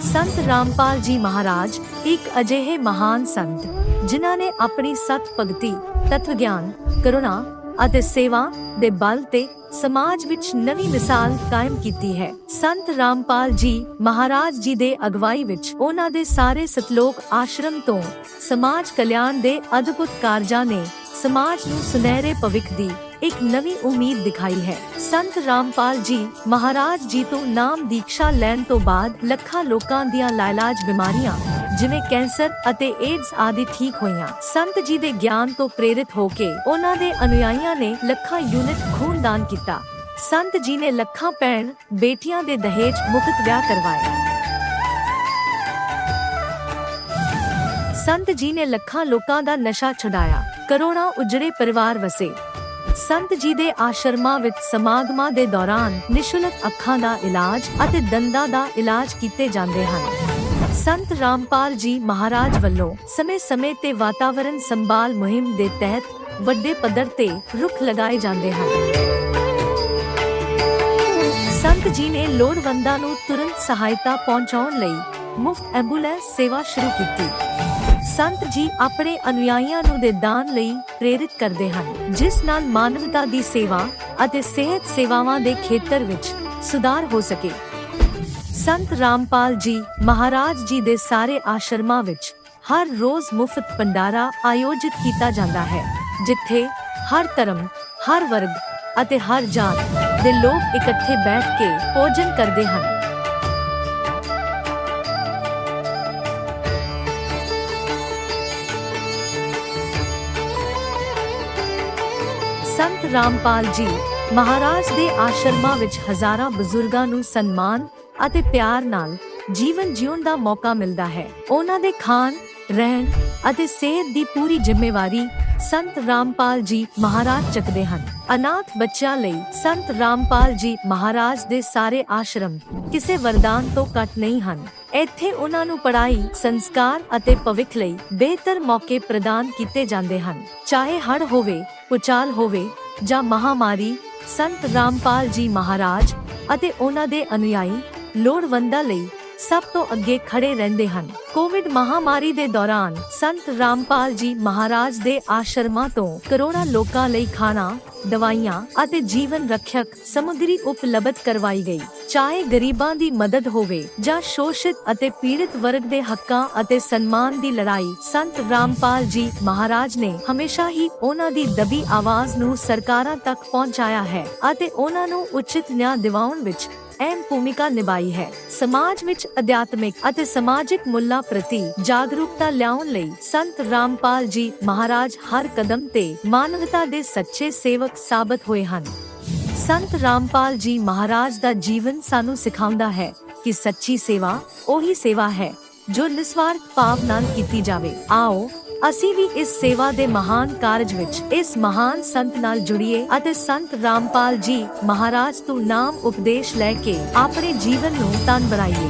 संत रामपाल जी महाराज एक अजिहे महान संत जिन्हां ने अपनी सत भगती, तत्व ज्ञान, करुणा ਅਤੇ सेवा ਦੇ बल ਤੇ समाज विच नवी मिसाल कायम कीती है। संत रामपाल जी महाराज जी दे अगवाई विच उन्हां दे सारे सतलोक आश्रम तो समाज कल्याण दे अद्भुत कारजां ने समाज नूं सुनहरे भविख दी एक नवी उम्मीद दिखाई है। संत रामपाल जी महाराज जी तो नाम दीक्षा लैण तो बाद ਲੱਖਾਂ लोकां दियां लाइलाज बीमारियां जिवें कैंसर ਅਤੇ एड्स आदि ठीक होईयां। संत जी दे ज्ञान तो प्रेरित होके उन्हां दे अनुयायियां ने ਲੱਖਾਂ यूनिट खून दान किया। संत जी ने ਲੱਖਾਂ भैण बेटियां दे दहेज मुफ्त विआह करवाए। संत जी ने ਲੱਖਾਂ लोकां दा नशा छुड़ाया, करोड़ां उजड़े परिवार वसे। संत जी दे आश्रमां विच समागमां दे दौरान निशुल्क अखां दा इलाज ਅਤੇ दंदां दा इलाज कीते जांदे हन। संत रामपाल जी महाराज ਵੱਲੋਂ ਸਮੇਂ-ਸਮੇਂ ਤੇ ਵਾਤਾਵਰਣ ਸੰਭਾਲ ਮੁਹਿੰਮ ਦੇ ਤਹਿਤ ਵੱਡੇ ਪੱਧਰ ਤੇ ਰੁੱਖ ਲਗਾਏ ਜਾਂਦੇ ਹਨ। ਸੰਤ ਜੀ ਨੇ ਲੋੜਵੰਦਾਂ ਨੂੰ ਤੁਰੰਤ ਸਹਾਇਤਾ ਪਹੁੰਚਾਉਣ ਲਈ ਮੁਫਤ ਐਂਬੂਲੈਂਸ ਸੇਵਾ ਸ਼ੁਰੂ ਕੀਤੀ। संत जी अपने अनुयायियों ਨੂੰ ਦੇ ਦਾਨ ਲਈ ਪ੍ਰੇਰਿਤ ਕਰਦੇ ਹਨ, ਜਿਸ ਨਾਲ ਮਾਨਵਤਾ ਦੀ ਸੇਵਾ ਅਤੇ ਸਿਹਤ ਸੇਵਾਵਾਂ ਦੇ ਖੇਤਰ ਵਿੱਚ ਸੁਧਾਰ ਹੋ ਸਕੇ। संत रामपाल जी महाराज जी दे सारे आश्रमां विच हर रोज मुफ्त भंडारा आयोजित किया जाता है, जिथे हर धर्म, हर वर्ग अते हर जात दे लोग इकट्ठे बैठ के भोजन करते हैं। संत रामपाल जी महाराज दे आश्रमां विच हजारां बुजुर्गां नूं सन्मान ਅਤੇ ਪਿਆਰ ਨਾਲ ਜੀਵਨ ਜਿਉਣ ਦਾ ਮੌਕਾ ਮਿਲਦਾ ਹੈ। ਉਹਨਾਂ ਦੇ ਖਾਣ, ਰਹਿਣ ਅਤੇ ਸਿਹਤ ਦੀ ਪੂਰੀ ਜ਼ਿੰਮੇਵਾਰੀ ਸੰਤ ਰਾਮਪਾਲ ਜੀ ਮਹਾਰਾਜ ਚੱਕਦੇ ਹਨ। ਅਨਾਥ ਬੱਚਿਆਂ ਲਈ ਸੰਤ ਰਾਮਪਾਲ ਜੀ ਮਹਾਰਾਜ ਦੇ ਸਾਰੇ ਆਸ਼ਰਮ ਕਿਸੇ ਵਰਦਾਨ ਤੋਂ ਘੱਟ ਨਹੀਂ ਹਨ। ਇੱਥੇ ਉਹਨਾਂ ਨੂੰ ਪੜ੍ਹਾਈ, ਸੰਸਕਾਰ ਅਤੇ ਭਵਿੱਖ ਲਈ ਬਿਹਤਰ ਮੌਕੇ ਪ੍ਰਦਾਨ ਕੀਤੇ ਜਾਂਦੇ ਹਨ। ਚਾਹੇ ਹੜ੍ਹ ਹੋਵੇ, ਭੂਚਾਲ ਹੋਵੇ ਜਾਂ ਮਹਾਮਾਰੀ, ਸੰਤ ਰਾਮਪਾਲ ਜੀ ਮਹਾਰਾਜ ਅਤੇ ਉਹਨਾਂ ਦੇ ਅਨੁਯਾਈ ਲੋੜਵੰਦਾਂ ਲਈ ਸਭ ਤੋਂ ਅੱਗੇ ਖੜੇ ਰਹਿੰਦੇ ਹਨ। ਕੋਵਿਡ ਮਹਾਮਾਰੀ ਦੇ ਦੌਰਾਨ ਸੰਤ ਰਾਮਪਾਲ ਜੀ ਮਹਾਰਾਜ ਦੇ ਆਸ਼ਰਮਾਂ ਤੋਂ ਕਰੋੜਾਂ ਲੋਕਾਂ ਲਈ ਖਾਣਾ, ਦਵਾਈਆਂ ਅਤੇ ਜੀਵਨ ਰੱਖਿਅਕ ਸਮੱਗਰੀ ਉਪਲਬਧ ਕਰਵਾਈ ਗਈ। ਚਾਹੇ ਗਰੀਬਾਂ ਦੀ ਮਦਦ ਹੋਵੇ ਜਾਂ ਸ਼ੋਸ਼ਿਤ ਅਤੇ ਪੀੜਿਤ ਵਰਗ ਦੇ ਹੱਕਾਂ ਅਤੇ ਸਨਮਾਨ ਦੀ ਲੜਾਈ, ਸੰਤ ਰਾਮਪਾਲ ਜੀ ਮਹਾਰਾਜ ਨੇ ਹਮੇਸ਼ਾ ਹੀ ਉਹਨਾਂ ਦੀ ਦਬੀ ਆਵਾਜ਼ ਨੂੰ ਸਰਕਾਰਾਂ ਤੱਕ ਪਹੁੰਚਾਇਆ ਹੈ ਅਤੇ ਉਹਨਾਂ ਨੂੰ ਉਚਿਤ ਨਿਆਂ ਦਿਵਾਉਣ ਵਿੱਚ ਅਹਿਮ ਭੂਮਿਕਾ ਨਿਭਾਈ ਹੈ। ਸਮਾਜ ਵਿੱਚ ਅਧਿਆਤਮਿਕ ਅਤੇ ਸਮਾਜਿਕ ਮੁੱਲਾਂ ਪ੍ਰਤੀ ਜਾਗਰੂਕਤਾ ਲਿਆਉਣ ਲਈ ਸੰਤ ਰਾਮਪਾਲ ਜੀ ਮਹਾਰਾਜ ਹਰ ਕਦਮ ਤੇ ਮਾਨਵਤਾ ਦੇ ਸੱਚੇ ਸੇਵਕ ਸਾਬਤ ਹੋਏ ਹਨ। ਸੰਤ ਰਾਮਪਾਲ ਜੀ ਮਹਾਰਾਜ ਦਾ ਜੀਵਨ ਸਾਨੂੰ ਸਿਖਾਉਂਦਾ ਹੈ ਕਿ ਸੱਚੀ ਸੇਵਾ ਉਹੀ ਸੇਵਾ ਹੈ ਜੋ ਨਿਸਵਾਰਥ ਭਾਵ ਨਾਲ ਕੀਤੀ ਜਾਵੇ। ਆਓ ਅਸੀਂ ਵੀ ਇਸ ਸੇਵਾ ਦੇ ਮਹਾਨ ਕਾਰਜ ਵਿੱਚ ਇਸ ਮਹਾਨ ਸੰਤ ਨਾਲ ਜੁੜੀਏ ਅਤੇ ਸੰਤ ਰਾਮਪਾਲ ਜੀ ਮਹਾਰਾਜ ਤੋਂ ਨਾਮ ਉਪਦੇਸ਼ ਲੈ ਕੇ ਆਪਣੇ ਜੀਵਨ ਨੂੰ ਧਨ ਬਣਾਈਏ।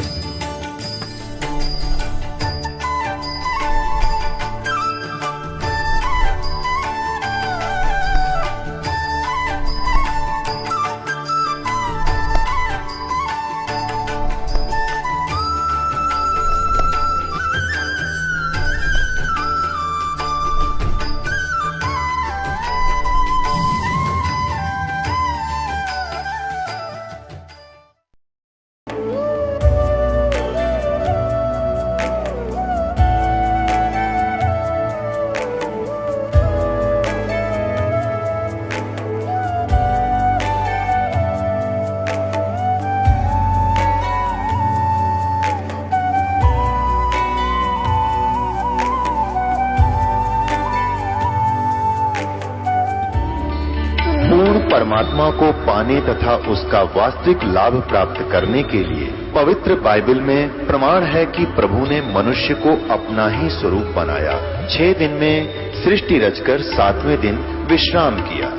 परमात्मा को पाने तथा उसका वास्तविक लाभ प्राप्त करने के लिए पवित्र बाइबल में प्रमाण है कि प्रभु ने मनुष्य को अपना ही स्वरूप बनाया। 6 दिन में सृष्टि रचकर 7वें दिन विश्राम किया।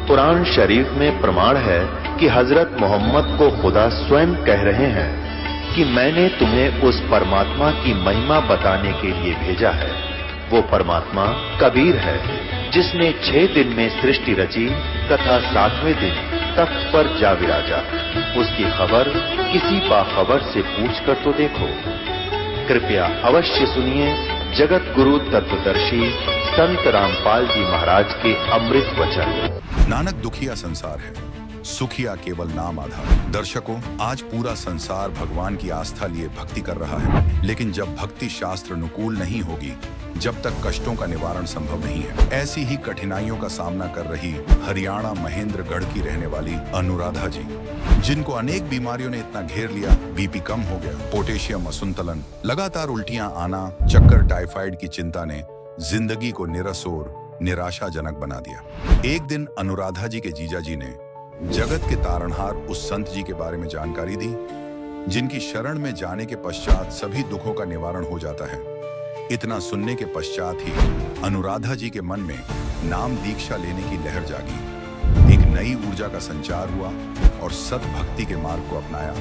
कुरान शरीफ में प्रमाण है कि हजरत मोहम्मद को खुदा स्वयं कह रहे हैं कि मैंने तुम्हें उस परमात्मा की महिमा बताने के लिए भेजा है। वो परमात्मा कबीर है जिसने 6 दिन में सृष्टि रची तथा 7वें दिन तख्त पर जा विराजा। उसकी खबर किसी बाखबर से पूछकर तो देखो। कृपया अवश्य सुनिए जगत गुरु तत्वदर्शी संत रामपाल जी महाराज के अमृत वचन। नानक दुखिया संसार है, सुखिया केवल नाम आधार। दर्शकों, आज पूरा संसार भगवान की आस्था लिए भक्ति कर रहा है, लेकिन जब भक्ति शास्त्र अनुकूल नहीं होगी, जब तक कष्टों का निवारण संभव नहीं है। ऐसी ही कठिनाइयों का सामना कर रही हरियाणा महेंद्रगढ़ की रहने वाली अनुराधा जी, जिनको अनेक बीमारियों ने इतना घेर लिया, बीपी कम हो गया, पोटेशियम असंतुलन, लगातार उल्टियां आना, चक्कर, टाइफाइड की चिंता ने जिंदगी को नीरस और निराशाजनक बना दिया। एक दिन अनुराधा जी के जीजा जी ने जगत के तारणहार उस संत जी के बारे में जानकारी दी, जिनकी शरण में जाने के पश्चात सभी दुखों का निवारण हो जाता है। इतना सुनने के पश्चात ही अनुराधा जी के मन में नाम दीक्षा लेने की लहर जागी। एक नई ऊर्जा का संचार हुआ और सद्भक्ति के मार्ग को अपनाया।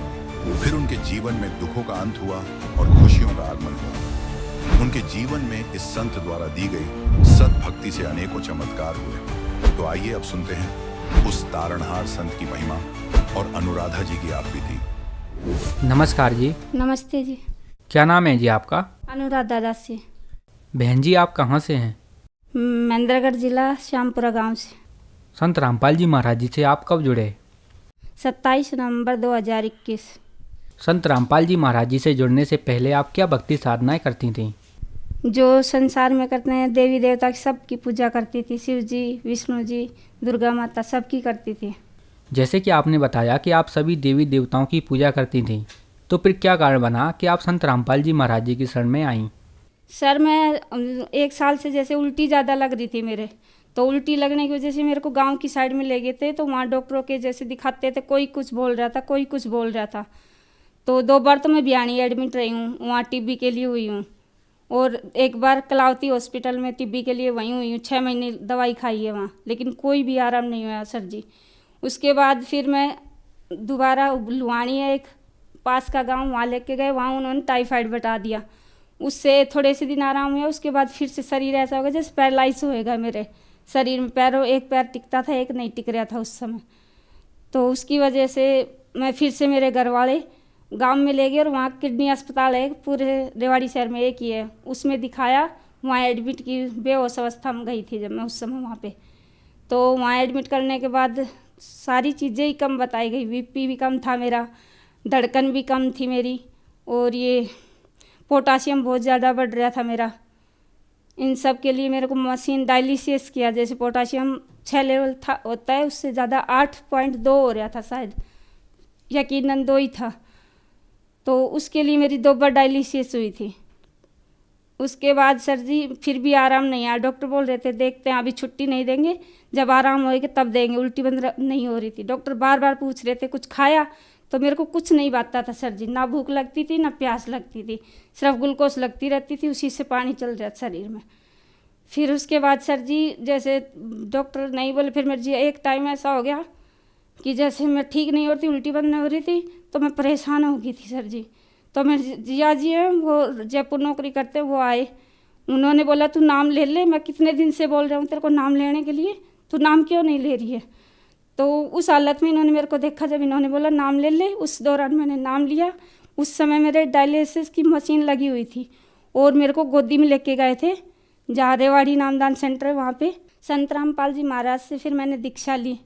फिर उनके जीवन में दुखों का अंत हुआ और खुशियों का आगमन हुआ। उनके जीवन में इस संत द्वारा दी गई सद्भक्ति से अनेकों चमत्कार हुए। तो आइए अब सुनते हैं उस तारणहार संत की महिमा और अनुराधा जी की आपबीती। नमस्कार जी। नमस्ते जी। क्या नाम है जी आपका? अनुराधा दास जी। बहन जी, आप कहाँ से हैं? महेंद्रगढ़ जिला श्यामपुरा गांव से। संत रामपाल जी महाराज जी से आप कब जुड़े? 27 नवंबर 2021। संत रामपाल जी महाराज जी से जुड़ने से पहले आप क्या भक्ति साधनाएं करती थीं? जो संसार में करते हैं देवी देवता की सबकी पूजा करती थी। शिव जी, विष्णु जी, दुर्गा माता सबकी करती थी। जैसे कि आपने बताया कि आप सभी देवी देवताओं की पूजा करती थीं, तो फिर क्या कारण बना कि आप संत रामपाल जी महाराज जी की शरण में आईं? सर, मैं 1 साल से जैसे उल्टी ज़्यादा लग रही थी मेरे, तो उल्टी लगने की वजह से मेरे को गांव की साइड में ले गए थे। तो वहाँ डॉक्टरों के जैसे दिखाते थे, कोई कुछ बोल रहा था, कोई कुछ बोल रहा था। तो 2 बार तो मैं भिवानी एडमिट रही हूँ, वहाँ टीबी के लिए हुई हूँ। और 1 बार कलावती हॉस्पिटल में टीबी के लिए वहीं हुई हूँ। 6 महीने दवाई खाई है वहाँ, लेकिन कोई भी आराम नहीं हुआ सर जी। उसके बाद फिर मैं दोबारा लुहानी है एक पास का गांव, वहाँ लेके गए। वहाँ उन्होंने टाइफाइड बता दिया। उससे थोड़े से दिन आराम हुआ। उसके बाद फिर से शरीर ऐसा हो गया जैसे पैरालाइज होएगा मेरे शरीर में। पैरों एक पैर टिकता था, एक नहीं टिक रहा था उस समय। तो उसकी वजह से मैं फिर से मेरे घर वाले गांव में ले गए और वहाँ किडनी अस्पताल है पूरे रेवाड़ी शहर में, एक ही है, उसमें दिखाया। वहाँ एडमिट की बेहोश अवस्था में गई थी जब मैं उस समय वहाँ पे। तो वहाँ एडमिट करने के बाद सारी चीज़ें ही कम बताई गई। बीपी भी कम था मेरा, धड़कन भी कम थी मेरी, और ये पोटासियम बहुत ज़्यादा बढ़ रहा था मेरा। इन सब के लिए मेरे को मशीन डायलिसिस किया। जैसे पोटासियम 6 लेवल था होता है, उससे ज़्यादा 8.2 हो रहा था शायद, यकीनन 2 ही था। तो उसके लिए मेरी 2 बार डायलिसिस हुई थी। उसके बाद सर जी फिर भी आराम नहीं आया। डॉक्टर बोल रहे थे देखते हैं, अभी छुट्टी नहीं देंगे, जब आराम होएगा तब देंगे। उल्टी बंद नहीं हो रही थी। डॉक्टर बार बार पूछ रहे थे कुछ खाया, तो मेरे को कुछ नहीं बाता था सर जी। ना भूख लगती थी, ना प्यास लगती थी, सिर्फ ग्लूकोज लगती रहती थी, उसी से पानी चल रहा था शरीर में। फिर उसके बाद सर जी जैसे डॉक्टर नहीं बोले, फिर मेरे जी एक टाइम ऐसा हो गया कि जैसे मैं ठीक नहीं होती, उल्टी बंद नहीं हो रही थी, तो मैं परेशान हो गई थी सर जी। तो मेरे जिया जी हैं, वो जयपुर नौकरी करते हैं, वो आए। उन्होंने बोला तू नाम ले ले, मैं कितने दिन से बोल रहा हूँ तेरे को नाम लेने के लिए, तू नाम क्यों नहीं ले रही है। तो उस हालत में इन्होंने मेरे को देखा, जब इन्होंने बोला नाम ले ले, उस दौरान मैंने नाम लिया। उस समय मेरे डायलिसिस की मशीन लगी हुई थी और मेरे को गोदी में लेके गए थे, जहाँ रेवाड़ी नामदान सेंटर है वहाँ पे, संत रामपाल जी महाराज से फिर मैंने दीक्षा ली।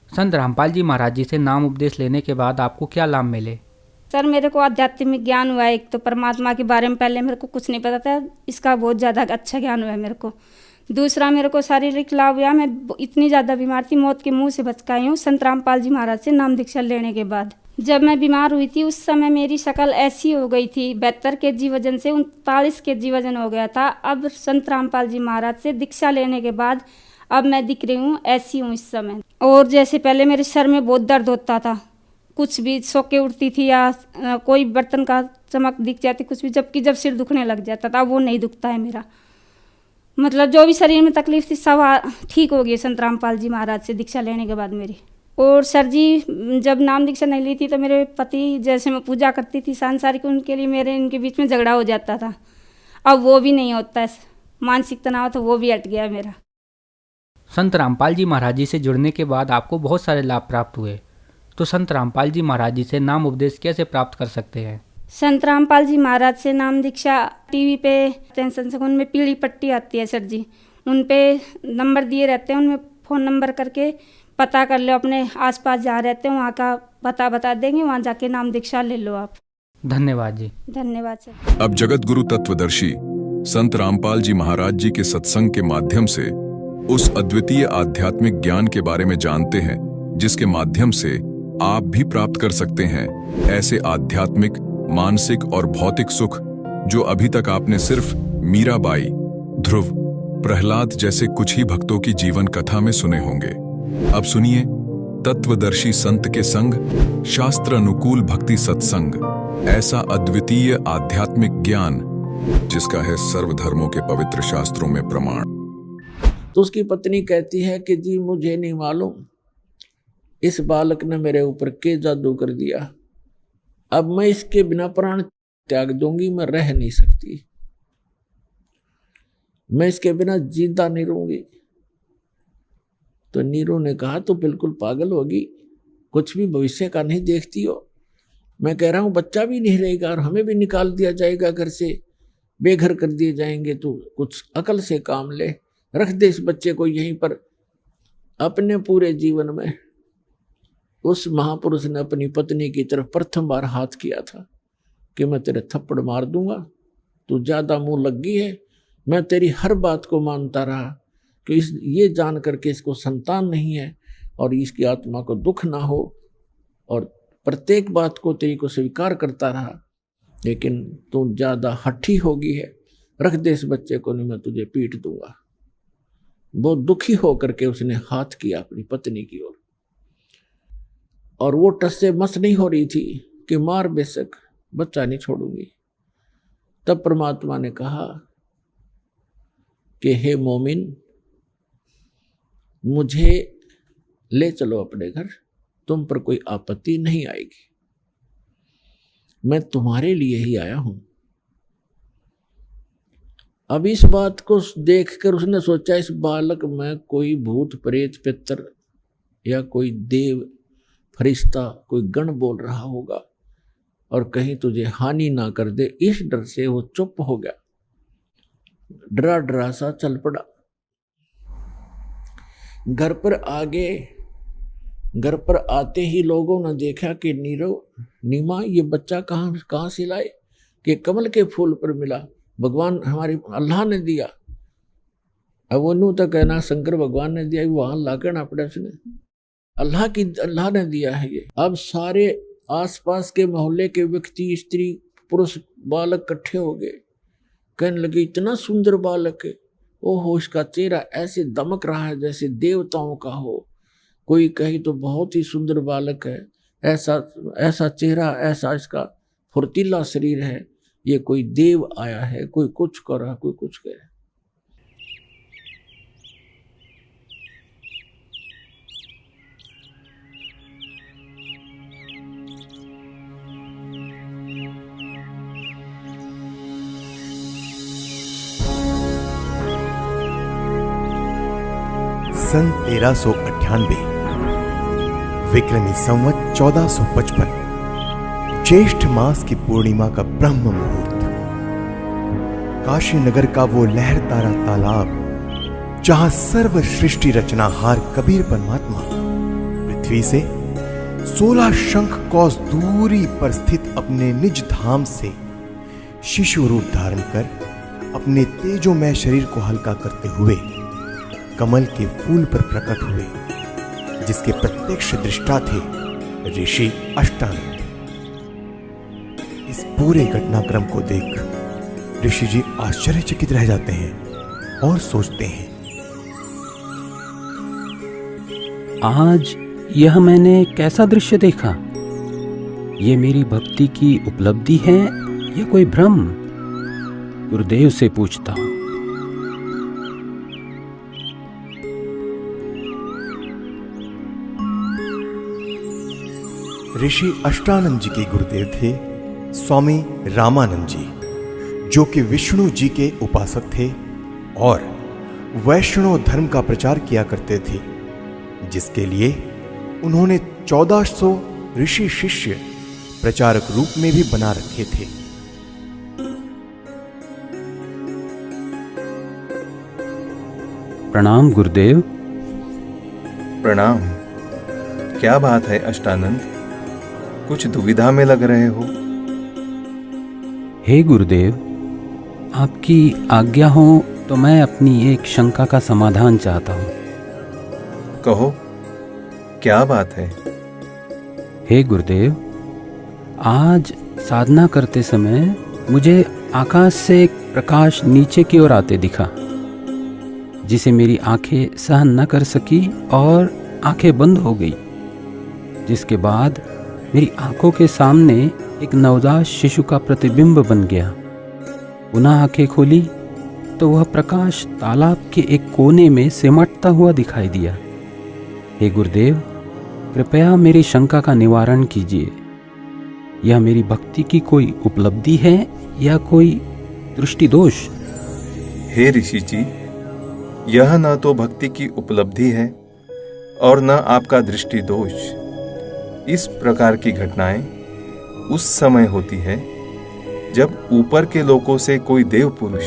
संत रामपाल जी महाराज जी से नाम उपदेश लेने के बाद आपको क्या लाभ मिले? सर, मेरे को आध्यात्मिक ज्ञान हुआ। एक तो परमात्मा के बारे में पहले मेरे को कुछ नहीं पता था, इसका बहुत ज़्यादा अच्छा ज्ञान हुआ है मेरे को। दूसरा, मेरे को शारीरिक लाभ हुआ। मैं इतनी ज़्यादा बीमार थी, मौत के मुंह से बच गई हूँ संत रामपाल जी महाराज से नाम दीक्षा लेने के बाद। जब मैं बीमार हुई थी उस समय मेरी शक्ल ऐसी हो गई थी, 72 kg वजन से 39 kg वजन हो गया था। अब संत रामपाल जी महाराज से दीक्षा लेने के बाद अब मैं दिख रही हूँ, ऐसी हूँ इस समय। और जैसे पहले मेरे सर में बहुत दर्द होता था, कुछ भी सो के उठती थी या कोई बर्तन का चमक दिख जाती कुछ भी, जबकि जब सिर दुखने लग जाता था, वो नहीं दुखता है मेरा। मतलब जो भी शरीर में तकलीफ थी सब ठीक हो गई संत रामपाल जी महाराज से दीक्षा लेने के बाद मेरी। और सर जी जब नाम दीक्षा नहीं ली थी तो मेरे पति, जैसे मैं पूजा करती थी सांसारिक, उनके लिए मेरे इनके बीच में झगड़ा हो जाता था। अब वो भी नहीं होता है, मानसिक तनाव तो वो भी हट गया मेरा। संत रामपाल जी महाराज जी से जुड़ने के बाद आपको बहुत सारे लाभ प्राप्त हुए, तो संत रामपाल जी महाराज जी से नाम उपदेश कैसे प्राप्त कर सकते हैं? संत रामपाल जी महाराज से नाम दीक्षा टीवी पे टेंशन उनमें पीली पट्टी आती है सर जी, उन पे नंबर दिए रहते हैं, उनमें फ़ोन नंबर करके पता कर लो, अपने आसपास जहाँ रहते हैं वहाँ का पता बता देंगे, वहाँ जाके नाम दीक्षा ले लो आप। धन्यवाद जी। धन्यवाद सर। अब जगत गुरु तत्वदर्शी संत रामपाल जी महाराज जी के सत्संग के माध्यम से उस अद्वितीय आध्यात्मिक ज्ञान के बारे में जानते हैं, जिसके माध्यम से आप भी प्राप्त कर सकते हैं ऐसे आध्यात्मिक, मानसिक और भौतिक सुख जो अभी तक आपने सिर्फ मीराबाई, ध्रुव, प्रहलाद जैसे कुछ ही भक्तों की जीवन कथा में सुने होंगे। अब सुनिए तत्वदर्शी संत के संग शास्त्र अनुकूल भक्ति सत्संग, ऐसा अद्वितीय आध्यात्मिक ज्ञान जिसका है सर्वधर्मों के पवित्र शास्त्रों में प्रमाण। तो उसकी पत्नी कहती है कि जी मुझे नहीं मालूम इस बालक ने मेरे ऊपर के जादू कर दिया, अब मैं इसके बिना प्राण त्याग दूंगी, मैं रह नहीं सकती, मैं इसके बिना जिंदा नहीं रहूंगी। तो नीरू ने कहा तो बिल्कुल पागल होगी, कुछ भी भविष्य का नहीं देखती हो, मैं कह रहा हूं बच्चा भी नहीं रहेगा और हमें भी निकाल दिया जाएगा घर से, बेघर कर दिए जाएंगे, तो कुछ अकल से काम ले, रख दे इस बच्चे को यहीं पर। अपने पूरे जीवन में उस महापुरुष ने अपनी पत्नी की तरफ प्रथम बार हाथ किया था कि मैं तेरे थप्पड़ मार दूंगा, तू ज्यादा मुंह लग गई है। मैं तेरी हर बात को मानता रहा कि ये जान करके इसको संतान नहीं है और इसकी आत्मा को दुख ना हो, और प्रत्येक बात को तेरी को स्वीकार करता रहा, लेकिन तू ज्यादा हठी हो गई है, रख दे इस बच्चे को, नहीं मैं तुझे पीट दूंगा। बहुत दुखी होकर के उसने हाथ किया अपनी पत्नी की ओर, और वो टस से मस नहीं हो रही थी कि मार बेशक बच्चा नहीं छोड़ूंगी। तब परमात्मा ने कहा कि हे मोमिन, मुझे ले चलो अपने घर, तुम पर कोई आपत्ति नहीं आएगी, मैं तुम्हारे लिए ही आया हूं। अब इस बात को देखकर उसने सोचा इस बालक में कोई भूत प्रेत पितर या कोई देव फरिश्ता कोई गण बोल रहा होगा और कहीं तुझे हानि ना कर दे, इस डर से वो चुप हो गया, डरा डरा सा चल पड़ा। घर पर आते ही लोगों ने देखा कि नीमा ये बच्चा कहाँ से लाए, कि कमल के फूल पर मिला, भगवान हमारे अल्लाह ने दिया। अब वो नू तो कहना शंकर भगवान ने दिया, वहां लाकर ना पड़ा उसने, अल्लाह ने दिया है ये। अब सारे आसपास के मोहल्ले के व्यक्ति, स्त्री, पुरुष, बालक इकट्ठे हो गए, कहने लगे इतना सुंदर बालक है, ओहो इसका चेहरा ऐसे दमक रहा है जैसे देवताओं का हो, कोई कहे तो बहुत ही सुंदर बालक है, ऐसा चेहरा, ऐसा इसका फुर्तीला शरीर है, ये कोई देव आया है, कोई कुछ कर रहा, कोई कुछ कह रहा। सन 1398 विक्रमी संवत 1455 ज्येष्ठ मास की पूर्णिमा का ब्रह्म मुहूर्त, काशी नगर का वो लहरतारा तालाब जहां सर्व सृष्टि रचनाहार कबीर परमात्मा पृथ्वी से 16 शंख कोस दूरी पर स्थित अपने निज धाम से शिशु रूप धारण कर अपने तेजोमय शरीर को हल्का करते हुए कमल के फूल पर प्रकट हुए, जिसके प्रत्यक्ष दृष्टा थे ऋषि अष्टानंद। इस पूरे घटनाक्रम को देख ऋषि जी आश्चर्यचकित रह जाते हैं और सोचते हैं, आज यह मैंने कैसा दृश्य देखा? ये मेरी भक्ति की उपलब्धि है या कोई भ्रम? गुरुदेव से पूछता हूं। ऋषि अष्टानंद जी के गुरुदेव थे स्वामी रामानंद जी, जो कि विष्णु जी के उपासक थे और वैष्णव धर्म का प्रचार किया करते थे, जिसके लिए उन्होंने 1400 ऋषि शिष्य प्रचारक रूप में भी बना रखे थे। प्रणाम गुरुदेव। प्रणाम। क्या बात है अष्टानंद, कुछ दुविधा में लग रहे हो? हे गुरुदेव, आपकी आज्ञा हो तो मैं अपनी एक शंका का समाधान चाहता हूँ। कहो, क्या बात है? हे गुरुदेव, आज साधना करते समय मुझे आकाश से एक प्रकाश नीचे की ओर आते दिखा, जिसे मेरी आंखें सहन न कर सकी और आंखें बंद हो गई। जिसके बाद मेरी आंखों के सामने एक नवजात शिशु का प्रतिबिंब बन गया। पुनः आंखें खोली तो वह प्रकाश तालाब के एक कोने में सिमटता हुआ दिखाई दिया। हे गुरुदेव, कृपया मेरी शंका का निवारण कीजिए। यह मेरी भक्ति की कोई उपलब्धि है या कोई दृष्टि दोष? हे ऋषि जी, यह न तो भक्ति की उपलब्धि है और न आपका दृष्टि दोष। इस प्रकार की घटनाएं उस समय होती है जब ऊपर के लोकों से कोई देव पुरुष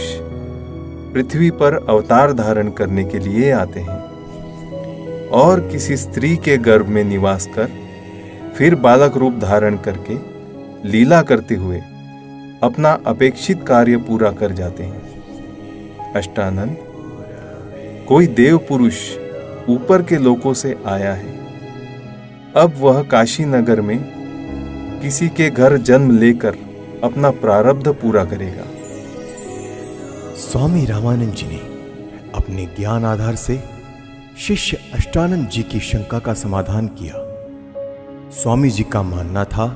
पृथ्वी पर अवतार धारण करने के लिए आते हैं और किसी स्त्री के गर्भ में निवास कर फिर बालक रूप धारण करके लीला करते हुए अपना अपेक्षित कार्य पूरा कर जाते हैं। अष्टानंद, कोई देव पुरुष ऊपर के लोकों से आया है। अब वह काशी नगर में किसी के घर जन्म लेकर अपना प्रारब्ध पूरा करेगा। स्वामी रामानंद जी ने अपने ज्ञान आधार से शिष्य अष्टानंद जी की शंका का समाधान किया। स्वामी जी का मानना था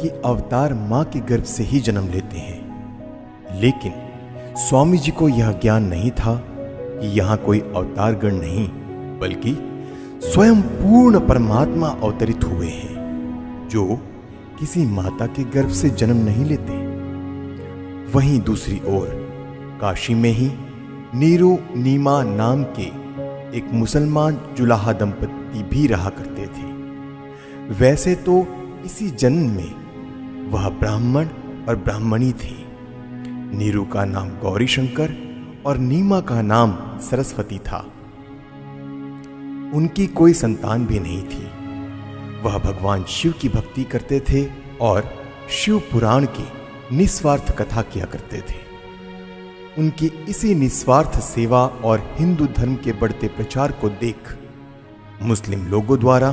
कि अवतार मां के गर्भ से ही जन्म लेते हैं, लेकिन स्वामी जी को यह ज्ञान नहीं था कि यहां कोई अवतार गण नहीं, बल्कि स्वयं पूर्ण परमात्मा अवतरित हुए हैं, जो किसी माता के गर्भ से जन्म नहीं लेते। वहीं दूसरी ओर काशी में ही नीरू नीमा नाम के एक मुसलमान जुलाहा दंपति भी रहा करते थे। वैसे तो इसी जन्म में वह ब्राह्मण और ब्राह्मणी थी। नीरू का नाम गौरी शंकर और नीमा का नाम सरस्वती था। उनकी कोई संतान भी नहीं थी। वह भगवान शिव की भक्ति करते थे और शिव पुराण की निस्वार्थ कथा किया करते थे। उनकी इसी निस्वार्थ सेवा और हिंदू धर्म के बढ़ते प्रचार को देख मुस्लिम लोगों द्वारा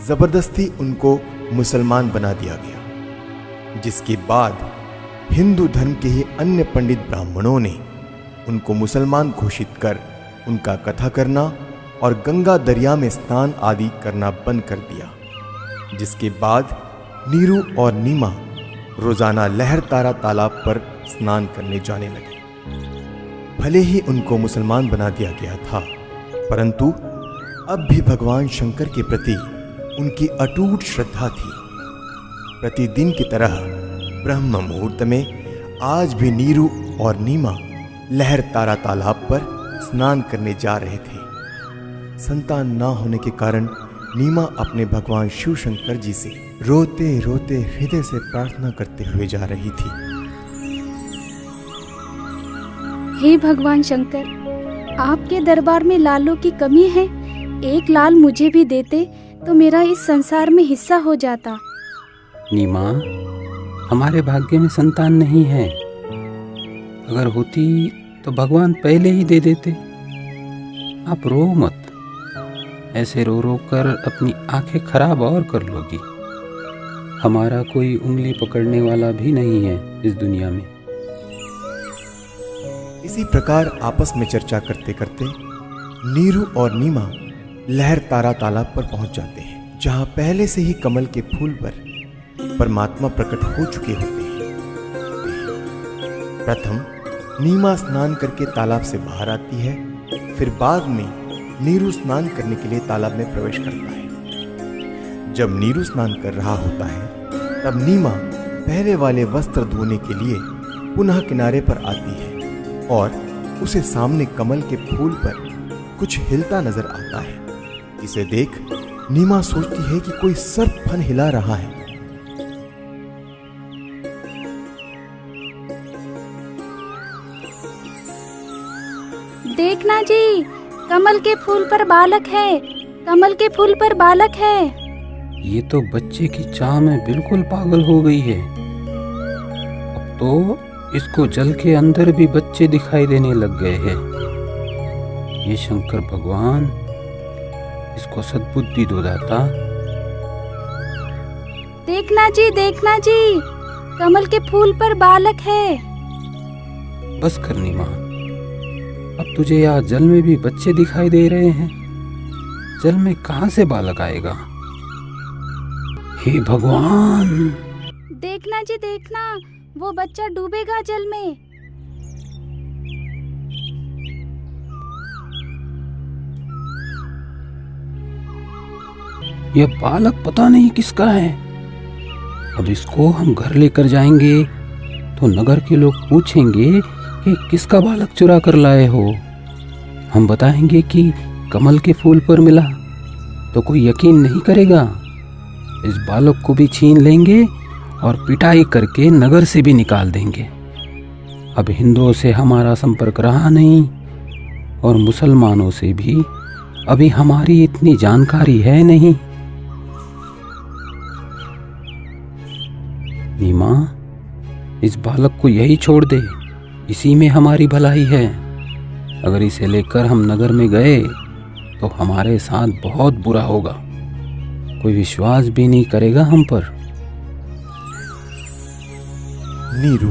जबरदस्ती उनको मुसलमान बना दिया गया, जिसके बाद हिंदू धर्म के ही अन्य पंडित ब्राह्मणों ने उनको मुसलमान घोषित कर उनका कथा करना और गंगा दरिया में स्नान आदि करना बंद कर दिया। जिसके बाद नीरू और नीमा रोजाना लहर तारा तालाब पर स्नान करने जाने लगे। भले ही उनको मुसलमान बना दिया गया था, परंतु अब भी भगवान शंकर के प्रति उनकी अटूट श्रद्धा थी। प्रतिदिन की तरह ब्रह्म मुहूर्त में आज भी नीरू और नीमा लहर तारा तालाब पर स्नान करने जा रहे थे। संतान ना होने के कारण नीमा अपने भगवान शिव शंकर जी से रोते रोते हृदय से प्रार्थना करते हुए जा रही थी। हे भगवान शंकर, आपके दरबार में लालों की कमी है। एक लाल मुझे भी देते तो मेरा इस संसार में हिस्सा हो जाता। नीमा, हमारे भाग्य में संतान नहीं है। अगर होती तो भगवान पहले ही दे देते। आप रो मत। ऐसे रो रो कर अपनी आंखें खराब और कर लोगी। हमारा कोई उंगली पकड़ने वाला भी नहीं है इस दुनिया में। इसी प्रकार आपस में चर्चा करते करते नीरू और नीमा लहर तारा तालाब पर पहुंच जाते हैं, जहां पहले से ही कमल के फूल पर परमात्मा प्रकट हो चुके होते हैं। प्रथम नीमा स्नान करके तालाब से बाहर आती है, फिर बाद में नीरू स्नान करने के लिए तालाब में प्रवेश करता है। जब नीरू स्नान कर रहा होता है, तब नीमा पहले वाले वस्त्र धोने के लिए पुनः किनारे पर आती है और उसे सामने कमल के फूल पर कुछ हिलता नजर आता है। इसे देख नीमा सोचती है कि कोई सर्प फन हिला रहा है। देखना जी, कमल के फूल पर बालक है, कमल के फूल पर बालक है। ये तो बच्चे की चाह में बिल्कुल पागल हो गई है। अब तो इसको जल के अंदर भी बच्चे दिखाई देने लग गए हैं। ये शंकर भगवान, इसको सद्बुद्धि दो दाता। देखना जी, देखना जी, कमल के फूल पर बालक है। बस करनी माँ, अब तुझे यहाँ जल में भी बच्चे दिखाई दे रहे हैं। जल में कहाँ से बालक आएगा? हे भगवान! देखना जी, देखना, वो बच्चा डूबेगा जल में। यह बालक पता नहीं किसका है। अब इसको हम घर लेकर जाएंगे तो नगर के लोग पूछेंगे कि किसका बालक चुरा कर लाए हो। हम बताएंगे कि कमल के फूल पर मिला तो कोई यकीन नहीं करेगा। इस बालक को भी छीन लेंगे और पिटाई करके नगर से भी निकाल देंगे। अब हिंदुओं से हमारा संपर्क रहा नहीं और मुसलमानों से भी अभी हमारी इतनी जानकारी है नहीं। नीमा, इस बालक को यही छोड़ दे, इसी में हमारी भलाई है। अगर इसे लेकर हम नगर में गए तो हमारे साथ बहुत बुरा होगा। कोई विश्वास भी नहीं करेगा हम पर। नीरू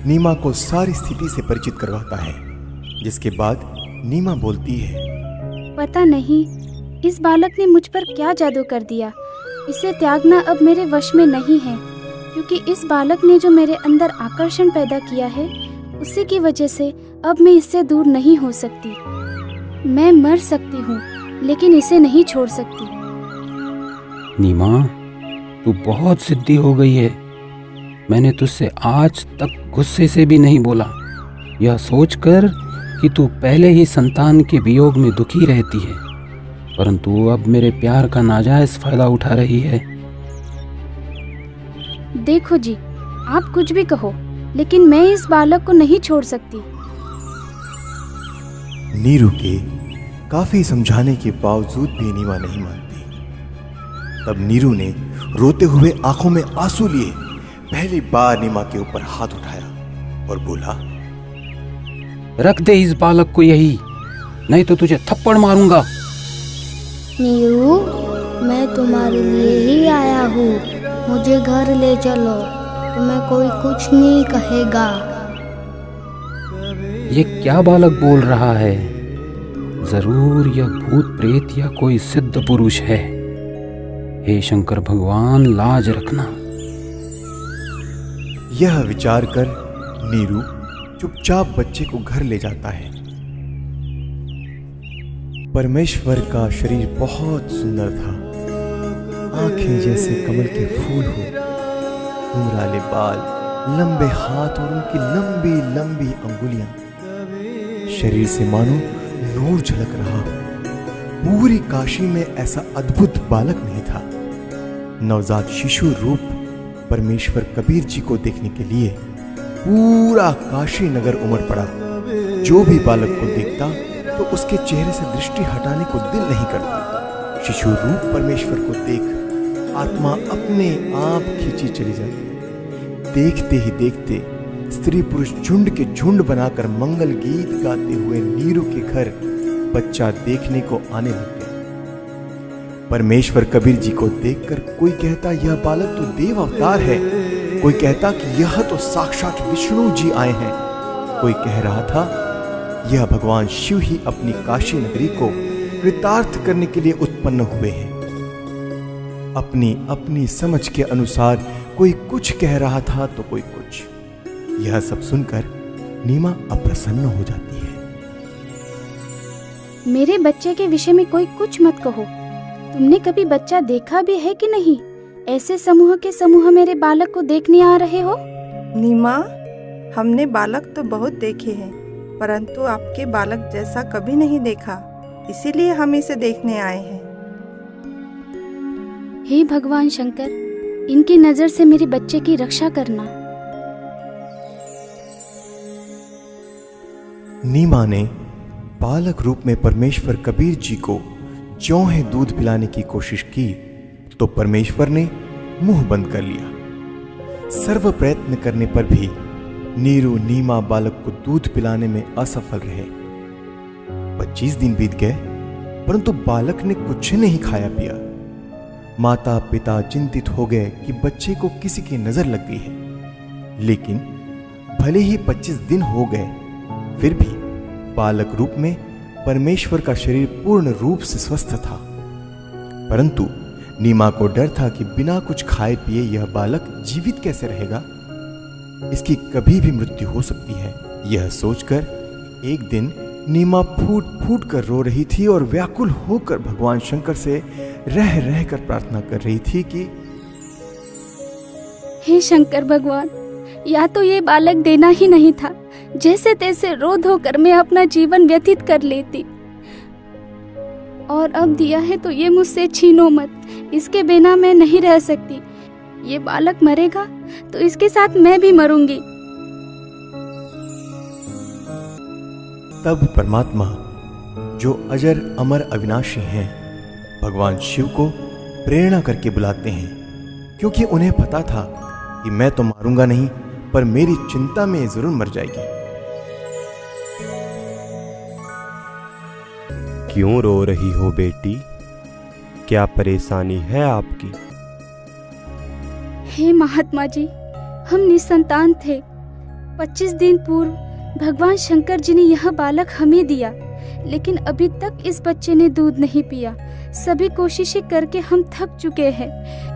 नीमा को सारी स्थिति से परिचित करवाता है, जिसके बाद नीमा बोलती है, पता नहीं इस बालक ने मुझ पर क्या जादू कर दिया। इसे त्यागना अब मेरे वश में नहीं है, क्योंकि इस बालक ने जो मेरे अंदर आकर्षण पैदा किया है, उसी की वजह से अब मैं इससे दूर नहीं हो सकती। मैं मर सकती हूँ लेकिन इसे नहीं छोड़ सकती। नीमा, तू बहुत जिद्दी हो गई है। मैंने तुझसे आज तक गुस्से से भी नहीं बोला, यह सोचकर कि तू पहले ही संतान के वियोग में दुखी रहती है, परंतु अब मेरे प्यार का नाजायज फायदा उठा रही है। देखो जी, आप कुछ भी कहो, लेकिन मैं इस बालक को नहीं छोड़ सकती। नीरू के काफी समझाने के बावजूद भी नीमा नहीं मानती। तब नीरू ने रोते हुए आंखों में आंसू लिए पहली बार नीमा के ऊपर हाथ उठाया और बोला, रख दे इस बालक को यही, नहीं तो तुझे थप्पड़ मारूंगा। नीरू, मैं तुम्हारे लिए ही आया हूँ, मुझे घर ले चलो, तुम्हें कोई कुछ नहीं कहेगा। ये क्या बालक बोल रहा है? जरूर यह भूत प्रेत या कोई सिद्ध पुरुष है। हे शंकर भगवान, लाज रखना। यह विचार कर नीरू चुपचाप बच्चे को घर ले जाता है। परमेश्वर का शरीर बहुत सुंदर था, आंखें जैसे कमल के फूल हो, घुंघराले बाल, लंबे हाथ और उनकी लंबी लंबी अंगुलियां। शरीर से मानो नूर झलक रहा। पूरी काशी में ऐसा अद्भुत बालक नहीं था। नवजात शिशु रूप परमेश्वर कबीर जी को देखने के लिए पूरा काशी नगर उमड़ पड़ा। जो भी बालक को देखता तो उसके चेहरे से दृष्टि हटाने को दिल नहीं करता। शिशु रूप परमेश्वर को देख आत्मा अपने आप खींची चली जाती। देखते ही देखते स्त्री पुरुष झुंड के झुंड बनाकर मंगल गीत गाते हुए नीरू के घर बच्चा देखने को आने लग गए। परमेश्वर कबीर जी को देखकर कोई कहता यह बालक तो देव अवतार है, कोई कहता कि यह तो साक्षात विष्णु जी आए हैं, कोई कह रहा था यह भगवान शिव ही अपनी काशी नगरी को कृतार्थ करने के लिए उत्पन्न हुए हैं। अपनी अपनी समझ के अनुसार कोई कुछ कह रहा था तो कोई कुछ। यह सब सुनकर नीमा अप्रसन्न हो जाती है। मेरे बच्चे के विषय में कोई कुछ मत कहो। तुमने कभी बच्चा देखा भी है कि नहीं? ऐसे समूह के समूह मेरे बालक को देखने आ रहे हो। नीमा, हमने बालक तो बहुत देखे हैं, परंतु आपके बालक जैसा कभी नहीं देखा, इसीलिए हम इसे देखने आए हैं। हे भगवान शंकर, इनकी नजर से मेरे बच्चे की रक्षा करना। नीमा ने बालक रूप में परमेश्वर कबीर जी को ज्यों ही दूध पिलाने की कोशिश की तो परमेश्वर ने मुंह बंद कर लिया। सर्व प्रयत्न करने पर भी नीरू नीमा बालक को दूध पिलाने में असफल रहे। 25 दिन बीत गए, परंतु बालक ने कुछ नहीं खाया पिया। माता पिता चिंतित हो गए कि बच्चे को किसी की नजर लग गई है। लेकिन भले ही 25 दिन हो गए, फिर भी बालक रूप में परमेश्वर का शरीर पूर्ण रूप से स्वस्थ था। परंतु नीमा को डर था कि बिना कुछ खाए पिए यह बालक जीवित कैसे रहेगा, इसकी कभी भी मृत्यु हो सकती है। यह सोचकर एक दिन नीमा फूट फूट कर रो रही थी और व्याकुल होकर भगवान शंकर से रह रह कर प्रार्थना कर रही थी कि हे शंकर भगवान, या तो ये बालक देना ही नहीं था, जैसे तैसे रो धो कर मैं अपना जीवन व्यतीत कर लेती, और अब दिया है तो ये मुझसे छीनो मत, इसके बिना मैं नहीं रह सकती। ये बालक मरेगा तो इसके साथ मैं भी मरूंगी। तब परमात्मा, जो अजर अमर अविनाशी हैं, भगवान शिव को प्रेरणा करके बुलाते हैं, क्योंकि उन्हें पता था कि मैं तो मारूंगा नहीं, पर मेरी चिंता में जरूर मर जाएगी। क्यों रो रही हो बेटी? क्या परेशानी है आपकी? हे महात्मा जी, हम निसंतान थे। 25 दिन पूर्व भगवान शंकर जी ने यह बालक हमें दिया, लेकिन अभी तक इस बच्चे ने दूध नहीं पिया। सभी कोशिशें करके हम थक चुके हैं।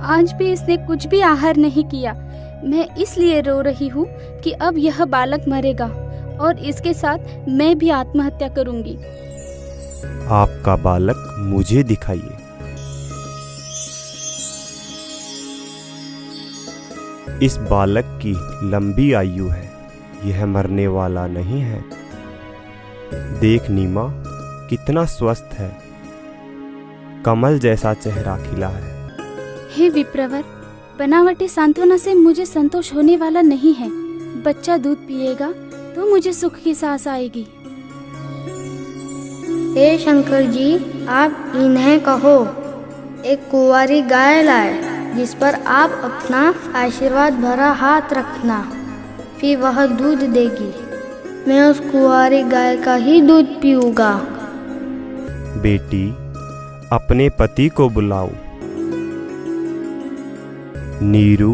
आज भी इसने कुछ भी आहार नहीं किया। मैं इसलिए रो रही हूँ कि अब यह बालक मरेगा और इसके साथ मैं भी आत्महत्या करूंगी। आपका बालक मुझे दिखाइए। इस बालक की लंबी आयु है, यह मरने वाला नहीं है। देख नीमा, कितना स्वस्थ है, कमल जैसा चेहरा खिला है। हे विप्रवर, बनावटी सांत्वना से मुझे संतोष होने वाला नहीं है। बच्चा दूध पिएगा तो मुझे सुख की सांस आएगी। हे शंकर जी, आप इन्हें कहो एक कुंवारी गाय लाए, जिस पर आप अपना आशीर्वाद भरा हाथ रखना, फिर वह दूध देगी। मैं उस कुंवारी गाय का ही दूध पीऊंगा। बेटी, अपने पति को बुलाओ। नीरू,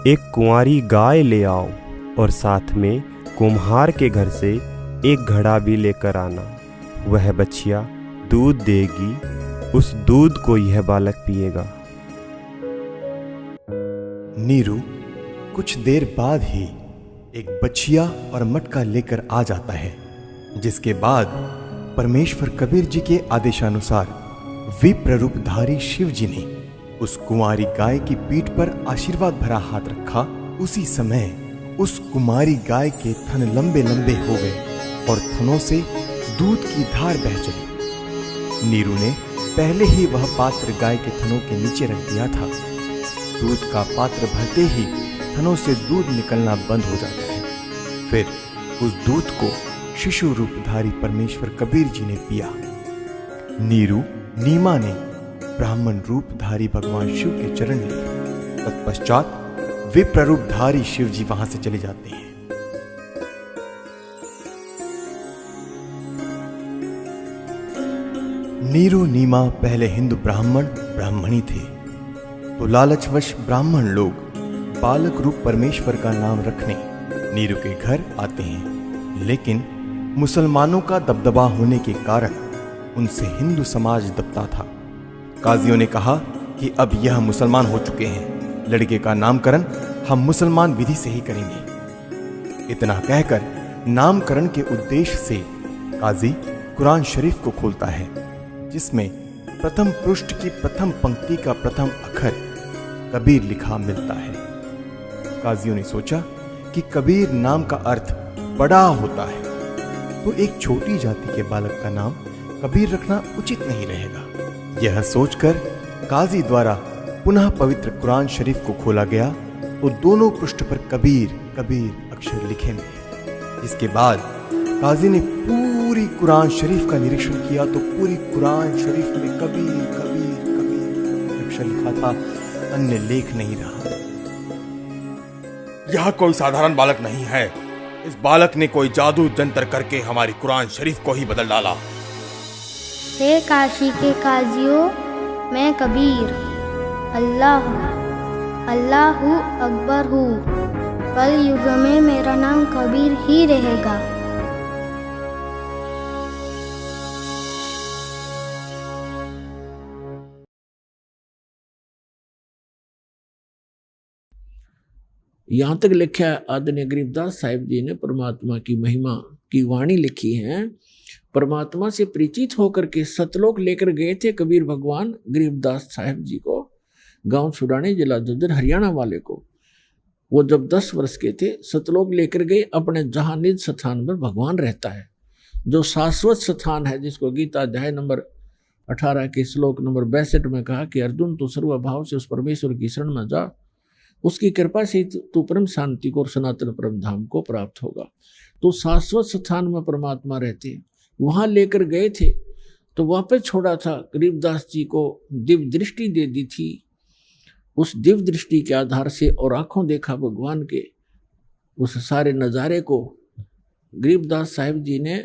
एक कुंवारी गाय ले आओ और साथ में कुम्हार के घर से एक घड़ा भी लेकर आना। वह बछिया दूध देगी, उस दूध को यह बालक पिएगा। नीरू कुछ देर बाद ही एक बछिया और मटका लेकर आ जाता है, जिसके बाद परमेश्वर कबीर जी के आदेशानुसार विप्र रूपधारी शिव जी ने उस कुंवारी गाय की पीठ पर आशीर्वाद भरा हाथ रखा। उसी समय उस कुमारी गाय के थन लंबे लंबे हो गए और थनों से दूध की धार बह चली। नीरू ने पहले ही वह पात्र गाय के थनों के नीचे रख दिया था। दूध का पात्र भरते ही थनों से दूध निकलना बंद हो जाता है। फिर उस दूध को शिशु रूपधारी परमेश्वर कबीर जी ने पिया। नीरू नीमा ने ब्राह्मण रूपधारी भगवान शिव के चरण लिए। तत्पश्चात विप्र रूपधारी शिव जी वहां से चले जाते हैं। नीरू नीमा पहले हिंदू ब्राह्मण ब्राह्मणी थे, तो लालचवश ब्राह्मण लोग बालक रूप परमेश्वर का नाम रखने नीरू के घर आते हैं। लेकिन मुसलमानों का दबदबा होने के कारण उनसे हिंदू समाज दबता था। काजियों ने कहा कि अब यह मुसलमान हो चुके हैं, लड़के का नामकरण हम मुसलमान विधि से ही करेंगे। इतना कहकर नामकरण के उद्देश्य से काजी कुरान शरीफ को खोलता है, जिसमें प्रथम पृष्ठ की प्रथम पंक्ति का प्रथम अक्षर कबीर लिखा मिलता है। काजियों ने सोचा कि कबीर नाम का अर्थ बड़ा होता है, तो तो एक छोटी जाति के बालक का नाम कबीर रखना उचित नहीं रहेगा। यह सोचकर काजी द्वारा पुनः पवित्र कुरान शरीफ को खोला गया तो दोनों पृष्ठ पर कबीर कबीर अक्षर लिखे मिले। इसके बाद काजी ने पूरी कुरान शरीफ का निरीक्षण किया तो पूरी कुरान शरीफ में कबीर कबीर कबीर अक्षर लिखा था, अन्य लेख नहीं रहा। यह कोई साधारण बालक नहीं है। इस बालक ने कोई जादू जंतर करके हमारी कुरान शरीफ को ही बदल डाला। हे काशी के काजियों, मैं कबीर अल्लाह अल्लाहू अकबर हूँ। कल युग में मेरा नाम कबीर ही रहेगा। यहाँ तक लिखा है आदरणीय गरीबदास साहिब जी ने परमात्मा की महिमा की वाणी लिखी है। परमात्मा से परिचित होकर के सतलोक लेकर गए थे कबीर भगवान गरीबदास साहिब जी को, गांव छुड़ाने जिला झज्जर हरियाणा वाले को। वो जब 10 वर्ष के थे सतलोक लेकर गए। अपने जहाँ निज स्थान पर भगवान रहता है, जो शाश्वत स्थान है, जिसको गीता अध्याय नंबर 18 के श्लोक नंबर 62 में कहा कि अर्जुन तू सर्वभाव से उस परमेश्वर की शरण में जा, उसकी कृपा से तू परम शांति को और सनातन परम धाम को प्राप्त होगा। तो शाश्वत स्थान में परमात्मा रहते हैं, वहाँ लेकर गए थे तो वापस छोड़ा था। गरीबदास जी को दिव्य दृष्टि दे दी थी। उस दिव्य दृष्टि के आधार से और आंखों देखा भगवान के उस सारे नज़ारे को गरीबदास साहिब जी ने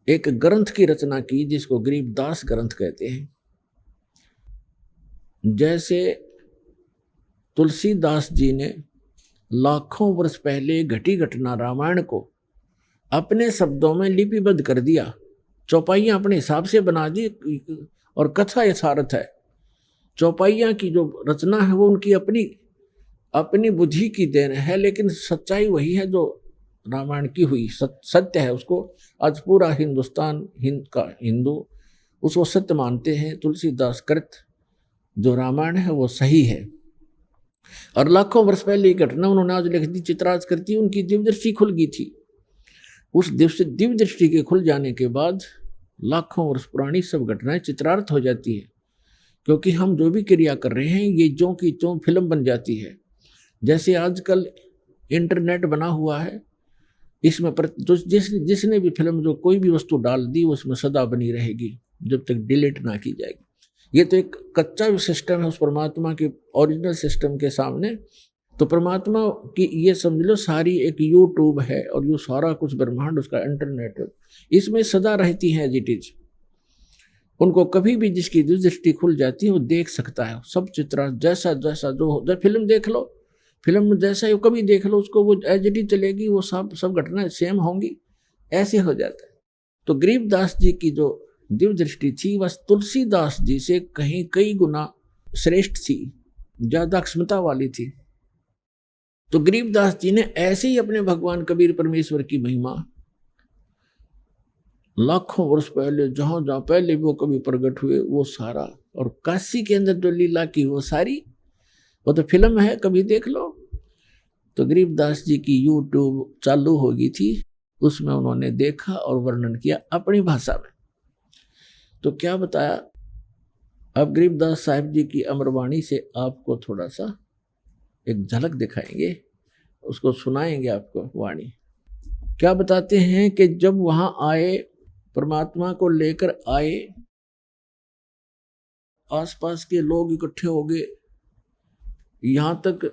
एक ग्रंथ की रचना की, जिसको गरीबदास ग्रंथ कहते हैं। जैसे तुलसीदास जी ने लाखों वर्ष पहले घटी घटना रामायण को अपने शब्दों में लिपिबद्ध कर दिया, चौपाइयाँ अपने हिसाब से बना दी और कथा यथार्थ है। चौपाइयाँ की जो रचना है वो उनकी अपनी बुद्धि की देन है, लेकिन सच्चाई वही है जो रामायण की हुई सत्य है। उसको आज पूरा हिंदुस्तान हिंदू उसको सत्य मानते हैं। तुलसीदास कृत जो रामायण है वो सही है। और लाखों वर्ष पहले ये घटना उन्होंने आज लिख दी, चित्रार्थ करती। उनकी दिव्य दृष्टि खुल गई थी। उस दिव्य दृष्टि के खुल जाने के बाद लाखों वर्ष पुरानी सब घटनाएं चित्रार्थ हो जाती है, क्योंकि हम जो भी क्रिया कर रहे हैं ये ज्यों की त्यों फिल्म बन जाती है। जैसे आजकल इंटरनेट बना हुआ है, इसमें जिसने भी फिल्म जो कोई भी वस्तु डाल दी उसमें सदा बनी रहेगी जब तक डिलीट ना की जाएगी। ये तो एक कच्चा सिस्टम है उस परमात्मा के ओरिजिनल सिस्टम के सामने। तो परमात्मा की ये समझ लो सारी एक यूट्यूब है और ये सारा कुछ ब्रह्मांड उसका इंटरनेट है, इसमें सदा रहती है एज इट इज। उनको कभी भी जिसकी दृष्टि खुल जाती है वो देख सकता है सब चित्र जैसा जैसा जो फिल्म देख लो, फिल्म में जैसा ही कभी देख लो उसको वो एज इट इज चलेगी, वो सब घटनाएं सेम होंगी, ऐसे हो जाता है। तो गरीबदास जी की जो दिव्य दृष्टि थी वह तुलसीदास जी से कहीं कई गुना श्रेष्ठ थी, ज्यादा क्षमता वाली थी। तो गरीबदास जी ने ऐसे ही अपने भगवान कबीर परमेश्वर की महिमा लाखों वर्ष पहले जहां जहां पहले वो कभी प्रकट हुए वो सारा, और काशी के अंदर जो लीला की वो सारी, वो तो फिल्म है, कभी देख लो। तो गरीबदास जी की यूट्यूब चालू हो गई थी, उसमें उन्होंने देखा और वर्णन किया अपनी भाषा में। तो क्या बताया, अब गरीबदास साहिब जी की अमरवाणी से आपको थोड़ा सा एक झलक दिखाएंगे, उसको सुनाएंगे आपको वाणी। क्या बताते हैं कि जब वहां आए, परमात्मा को लेकर आए, आसपास के लोग इकट्ठे हो गए, यहां तक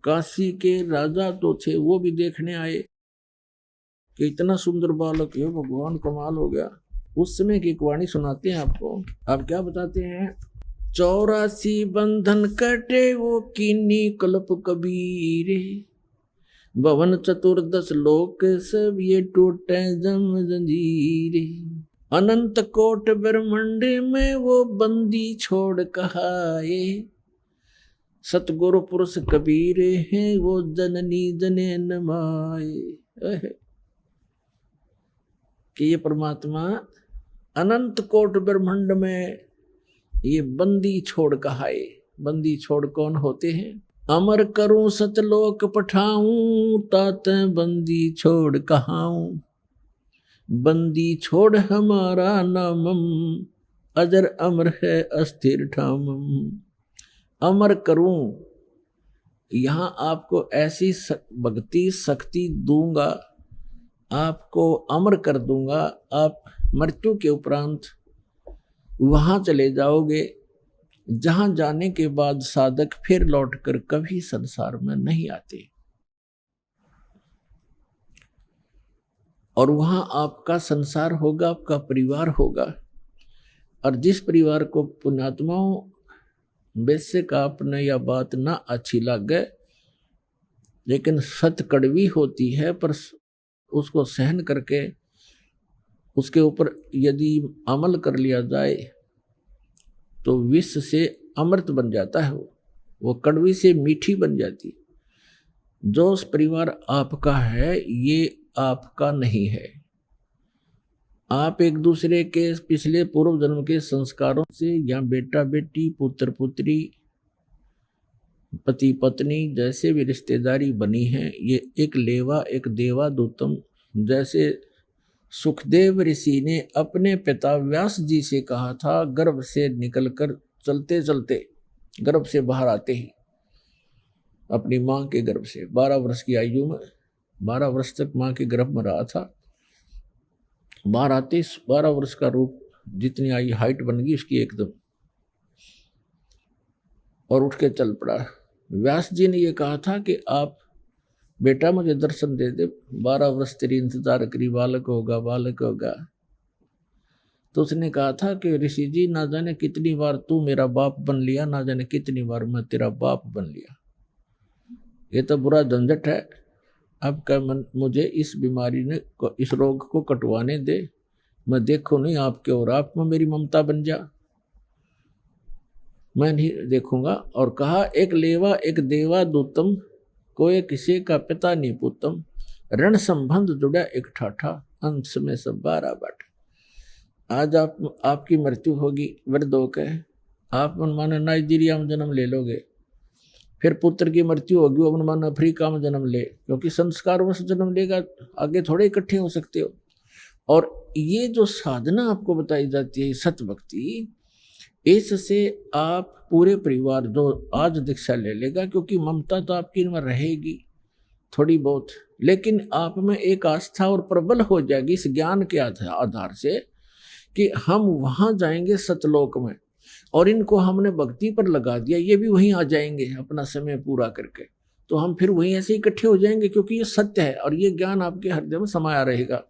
काशी के राजा तो थे वो भी देखने आए कि इतना सुंदर बालक है, भगवान कमाल हो गया। उस समय की एक वाणी सुनाते हैं आपको। आप क्या बताते हैं, 84 बंधन कटे वो कीनी कल्प कबीरे, भवन चतुर्दश लोक सब ये टूटे जम जंजीरे, अनंत कोट ब्रह्मांड में वो बंदी छोड़ कहाए, सतगुरु पुरुष कबीर हैं वो जननी जने नमाए। कि ये परमात्मा अनंत कोट ब्रह्मांड में ये बंदी छोड़ कहाए। बंदी छोड़ कौन होते हैं, अमर करूं सतलोक पठाऊं, तात बंदी छोड़ कहाऊं। बंदी छोड़ हमारा नामम, अजर अमर है अस्थिर ठामम। अमर करूं, यहाँ आपको ऐसी भक्ति शक्ति दूंगा, आपको अमर कर दूंगा। आप मृत्यु के उपरांत वहां चले जाओगे जहां जाने के बाद साधक फिर लौटकर कभी संसार में नहीं आते, और वहां आपका संसार होगा, आपका परिवार होगा। और जिस परिवार को पुण्यात्माओं वैसे का आपने यह बात ना अच्छी लगे, लेकिन सत कड़वी होती है, पर उसको सहन करके उसके ऊपर यदि अमल कर लिया जाए तो विष से अमृत बन जाता है, वो कड़वी से मीठी बन जाती। जो परिवार आपका है ये आपका नहीं है। आप एक दूसरे के पिछले पूर्व जन्म के संस्कारों से, या बेटा बेटी, पुत्र पुत्री, पति पत्नी जैसे भी रिश्तेदारी बनी है, ये एक लेवा एक देवा दूतम। जैसे सुखदेव ऋषि ने अपने पिता व्यास जी से कहा था, गर्भ से निकलकर चलते चलते, गर्भ से बाहर आते ही, अपनी माँ के गर्भ से 12 वर्ष की आयु में, 12 वर्ष तक माँ के गर्भ में रहा था। बाहर आते 12 वर्ष का रूप, जितनी आई हाइट बन गई उसकी एकदम, और उठ के चल पड़ा। व्यास जी ने ये कहा था कि आप बेटा मुझे दर्शन दे दे, 12 वर्ष तेरी इंतजार करी, बालक होगा बालक होगा। तो उसने कहा था कि ऋषि जी, ना जाने कितनी बार तू मेरा बाप बन लिया, ना जाने कितनी बार मैं तेरा बाप बन लिया। ये तो बुरा झंझट है। अब क्या मुझे इस बीमारी ने, इस रोग को कटवाने दे, मैं देखो नहीं आपके, और आप में मेरी ममता बन जा, मैं नहीं देखूंगा। और कहा, एक लेवा एक देवा दूतम, कोई किसी का पिता नहीं पुतम, ऋण संबंध जुड़ा एक ठाठा, अंश में सब 12 बाट। आज आपकी मृत्यु होगी वृद्ध होकर, आप मनमाना नाइजीरिया में जन्म ले लोगे, फिर पुत्र की मृत्यु होगी वो मनमाना अफ्रीका में जन्म ले, क्योंकि संस्कारवश जन्म लेगा, आगे थोड़े इकट्ठे हो सकते हो। और ये जो साधना आपको बताई जाती है सत भक्ति, इससे आप पूरे परिवार जो आज दीक्षा ले लेगा, क्योंकि ममता तो आपकी में रहेगी थोड़ी बहुत, लेकिन आप में एक आस्था और प्रबल हो जाएगी इस ज्ञान के आधार से कि हम वहां जाएंगे सतलोक में, और इनको हमने भक्ति पर लगा दिया, ये भी वहीं आ जाएंगे अपना समय पूरा करके, तो हम फिर वहीं ऐसे इकट्ठे हो जाएंगे, क्योंकि ये सत्य है और ये ज्ञान आपके हृदय में समाया रहेगा।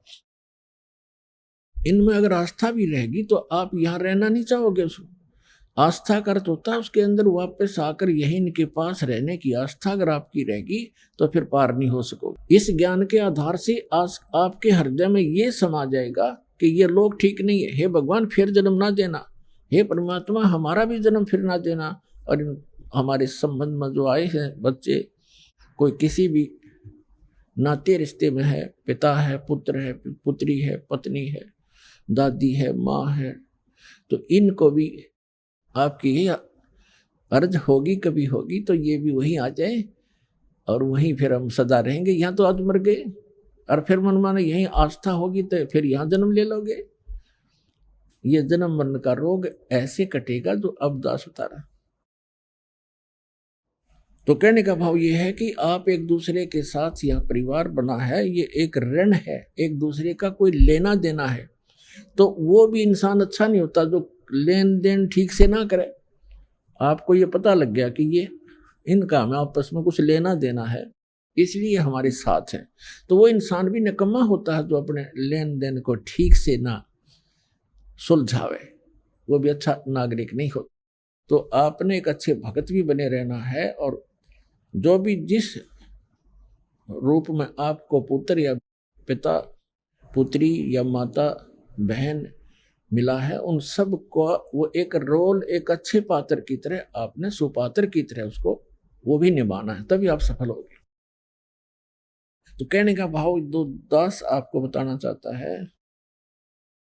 इनमें अगर आस्था भी रहेगी तो आप यहाँ रहना नहीं चाहोगे। आस्था का अर्थ होता है उसके अंदर वापस आकर यही इनके पास रहने की आस्था अगर आपकी रहेगी तो फिर पार नहीं हो सकोगे। इस ज्ञान के आधार से आपके हृदय में ये समा जाएगा कि ये लोग ठीक नहीं है, हे भगवान फिर जन्म ना देना, हे परमात्मा हमारा भी जन्म फिर ना देना। और हमारे संबंध में जो आए हैं बच्चे, कोई किसी भी नाते रिश्ते में है, पिता है, पुत्र है, पुत्री है, पत्नी है, दादी है, माँ है, तो इनको भी आपकी ये अर्ज होगी, कभी होगी तो ये भी वहीं आ जाए और वहीं फिर हम सदा रहेंगे। यहाँ तो आज मर गए और फिर मन माने यहीं आस्था होगी तो फिर यहाँ जन्म ले लोगे। ये जन्म मरण का रोग ऐसे कटेगा जो अब दास उतारा। तो कहने का भाव ये है कि आप एक दूसरे के साथ यह परिवार बना है, ये एक ऋण है, एक दूसरे का कोई लेना देना है। तो वो भी इंसान अच्छा नहीं होता जो लेन देन ठीक से ना करे। आपको ये पता लग गया कि ये इनका हमें आपस में कुछ लेना देना है, इसलिए हमारे साथ हैं, तो वो इंसान भी निकम्मा होता है जो अपने लेन देन को ठीक से ना सुलझावे, वो भी अच्छा नागरिक नहीं होता। तो आपने एक अच्छे भगत भी बने रहना है, और जो भी जिस रूप में आपको पुत्र या पिता, पुत्री या माता, बहन मिला है, उन सब को वो एक रोल, एक अच्छे पात्र की तरह आपने सुपात्र की तरह उसको वो भी निभाना है, तभी आप सफल होगे। तो कहने का भाव दो दास आपको बताना चाहता है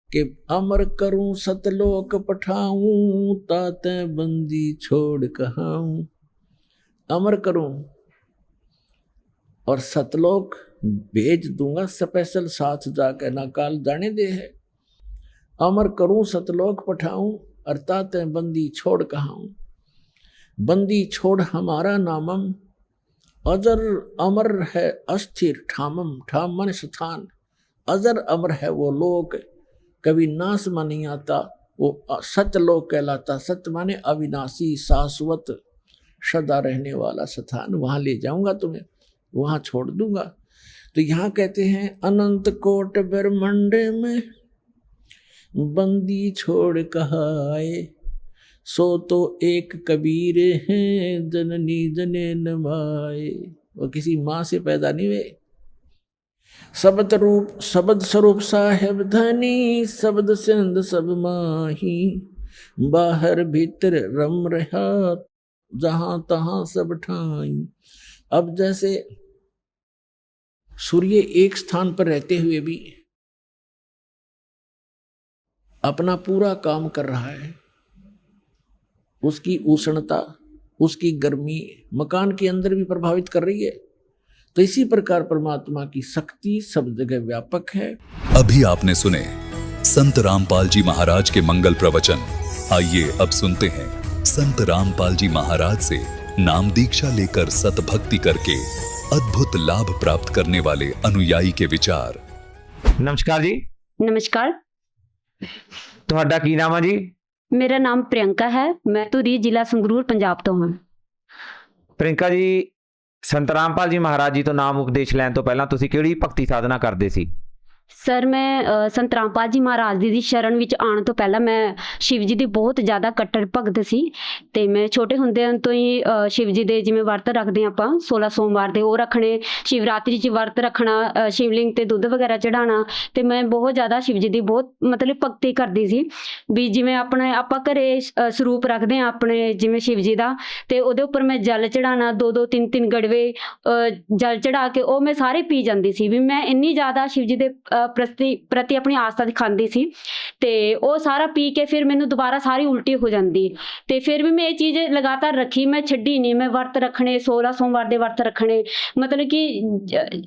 कि अमर करूं सतलोक पठाऊं, ताते बंदी छोड़ कहाऊं। अमर करूं, और सतलोक भेज दूंगा स्पेशल साथ जाके ना काल जाने दे है। अमर करूं सतलोक पठाऊं अर्थात बंदी छोड़ कहाऊं। बंदी छोड़ हमारा नामम अजर अमर है अस्थिर ठामम। ठाम मन स्थान, अजर अमर है वो लोक कभी नाश में नहीं आता, वो सतलोक कहलाता। सत्य माने अविनाशी शाश्वत सदा रहने वाला स्थान। वहां ले जाऊंगा तुम्हें, वहां छोड़ दूंगा। तो यहाँ कहते हैं अनंत कोट ब्रह्मांड में बंदी छोड़ कहाए, सो तो एक कबीर हैं जननी जने नमाए। वो किसी माँ से पैदा नहीं हुए। शब्द स्वरूप साहेब धनी, शब्द सिंध सब माही। बाहर भीतर रम रहा जहां तहां सब ठाई। अब जैसे सूर्य एक स्थान पर रहते हुए भी अपना पूरा काम कर रहा है, उसकी उष्णता उसकी गर्मी मकान के अंदर भी प्रभावित कर रही है। तो इसी प्रकार परमात्मा की शक्ति सब जगह व्यापक है। अभी आपने सुने संत रामपाल जी महाराज के मंगल प्रवचन। आइए अब सुनते हैं संत रामपाल जी महाराज से नाम दीक्षा लेकर सतभक्ति करके अद्भुत लाभ प्राप्त करने वाले अनुयायी के विचार। नमस्कार जी। नमस्कार। ਤੁਹਾਡਾ ਕੀ ਨਾਮ ਹੈ ਜੀ? मेरा नाम प्रियंका है, मैं धुरी जिला संगरूर पंजाब तो हूँ। ਪ੍ਰਿੰਕਾ ਜੀ, ਸੰਤ ਰਾਮਪਾਲ ਜੀ ਮਹਾਰਾਜ ਜੀ ਤੋਂ ਨਾਮ ਉਪਦੇਸ਼ ਲੈਣ ਤੋਂ ਪਹਿਲਾਂ ਤੁਸੀਂ ਕਿਹੜੀ ਭਗਤੀ ਸਾਧਨਾ ਕਰਦੇ ਸੀ? सर मैं संत रामपाल जी महाराज जी ਦੀ ਸ਼ਰਨ ਵਿੱਚ ਆਉਣ ਤੋਂ ਪਹਿਲਾਂ ਮੈਂ ਸ਼ਿਵ ਜੀ ਦੀ ਬਹੁਤ ਜ਼ਿਆਦਾ ਕੱਟੜ ਭਗਤ ਸੀ ਤੇ ਮੈਂ ਛੋਟੇ ਹੁੰਦਿਆਂ ਤੋਂ ਹੀ ਸ਼ਿਵ ਜੀ ਦੇ ਜਿਵੇਂ ਵਰਤ ਰੱਖਦੇ ਹਾਂ ਆਪਾਂ 16 ਸੋਮਵਾਰ ਦੇ ਉਹ ਰੱਖਣੇ, ਸ਼ਿਵਰਾਤਰੀ 'ਚ ਵਰਤ ਰੱਖਣਾ, ਸ਼ਿਵਲਿੰਗ ਤੇ ਦੁੱਧ ਵਗੈਰਾ ਚੜਾਉਣਾ ਤੇ ਮੈਂ ਬਹੁਤ ਜ਼ਿਆਦਾ ਸ਼ਿਵ ਜੀ ਦੀ ਬਹੁਤ ਮਤਲਬ ਭਗਤੀ ਕਰਦੀ ਸੀ ਵੀ ਜਿਵੇਂ ਆਪਣੇ ਆਪਾਂ ਘਰੇ ਸਰੂਪ ਰੱਖਦੇ ਹਾਂ ਆਪਣੇ ਜਿਵੇਂ ਸ਼ਿਵ ਜੀ ਦਾ ਤੇ ਉਹਦੇ ਉੱਪਰ ਮੈਂ ਜਲ ਚੜਾਉਣਾ 2-2 3-3 ਗੜਵੇ ਜਲ ਚੜਾ ਕੇ ਉਹ ਮੈਂ ਸਾਰੇ ਪੀ ਜਾਂਦੀ ਸੀ ਵੀ ਮੈਂ ਇੰਨੀ ਜ਼ਿਆਦਾ ਸ਼ਿਵ ਜੀ ਦੇ ਪ੍ਰਤੀ ਆਪਣੀ ਆਸਥਾ ਦਿਖਾਉਂਦੀ ਸੀ ਤੇ ਉਹ ਸਾਰਾ ਪੀ ਕੇ ਫਿਰ ਮੈਨੂੰ ਦੁਬਾਰਾ ਸਾਰੀ ਉਲਟੀ ਹੋ ਜਾਂਦੀ ਤੇ ਫਿਰ ਵੀ ਮੈਂ ਇਹ ਚੀਜ਼ ਲਗਾਤਾਰ ਰੱਖੀ, ਮੈਂ ਛੱਡੀ ਨਹੀਂ। ਮੈਂ ਵਰਤ ਰੱਖਣੇ 16 ਸੋਮਵਾਰ ਦੇ ਵਰਤ ਰੱਖਣੇ ਮਤਲਬ ਕਿ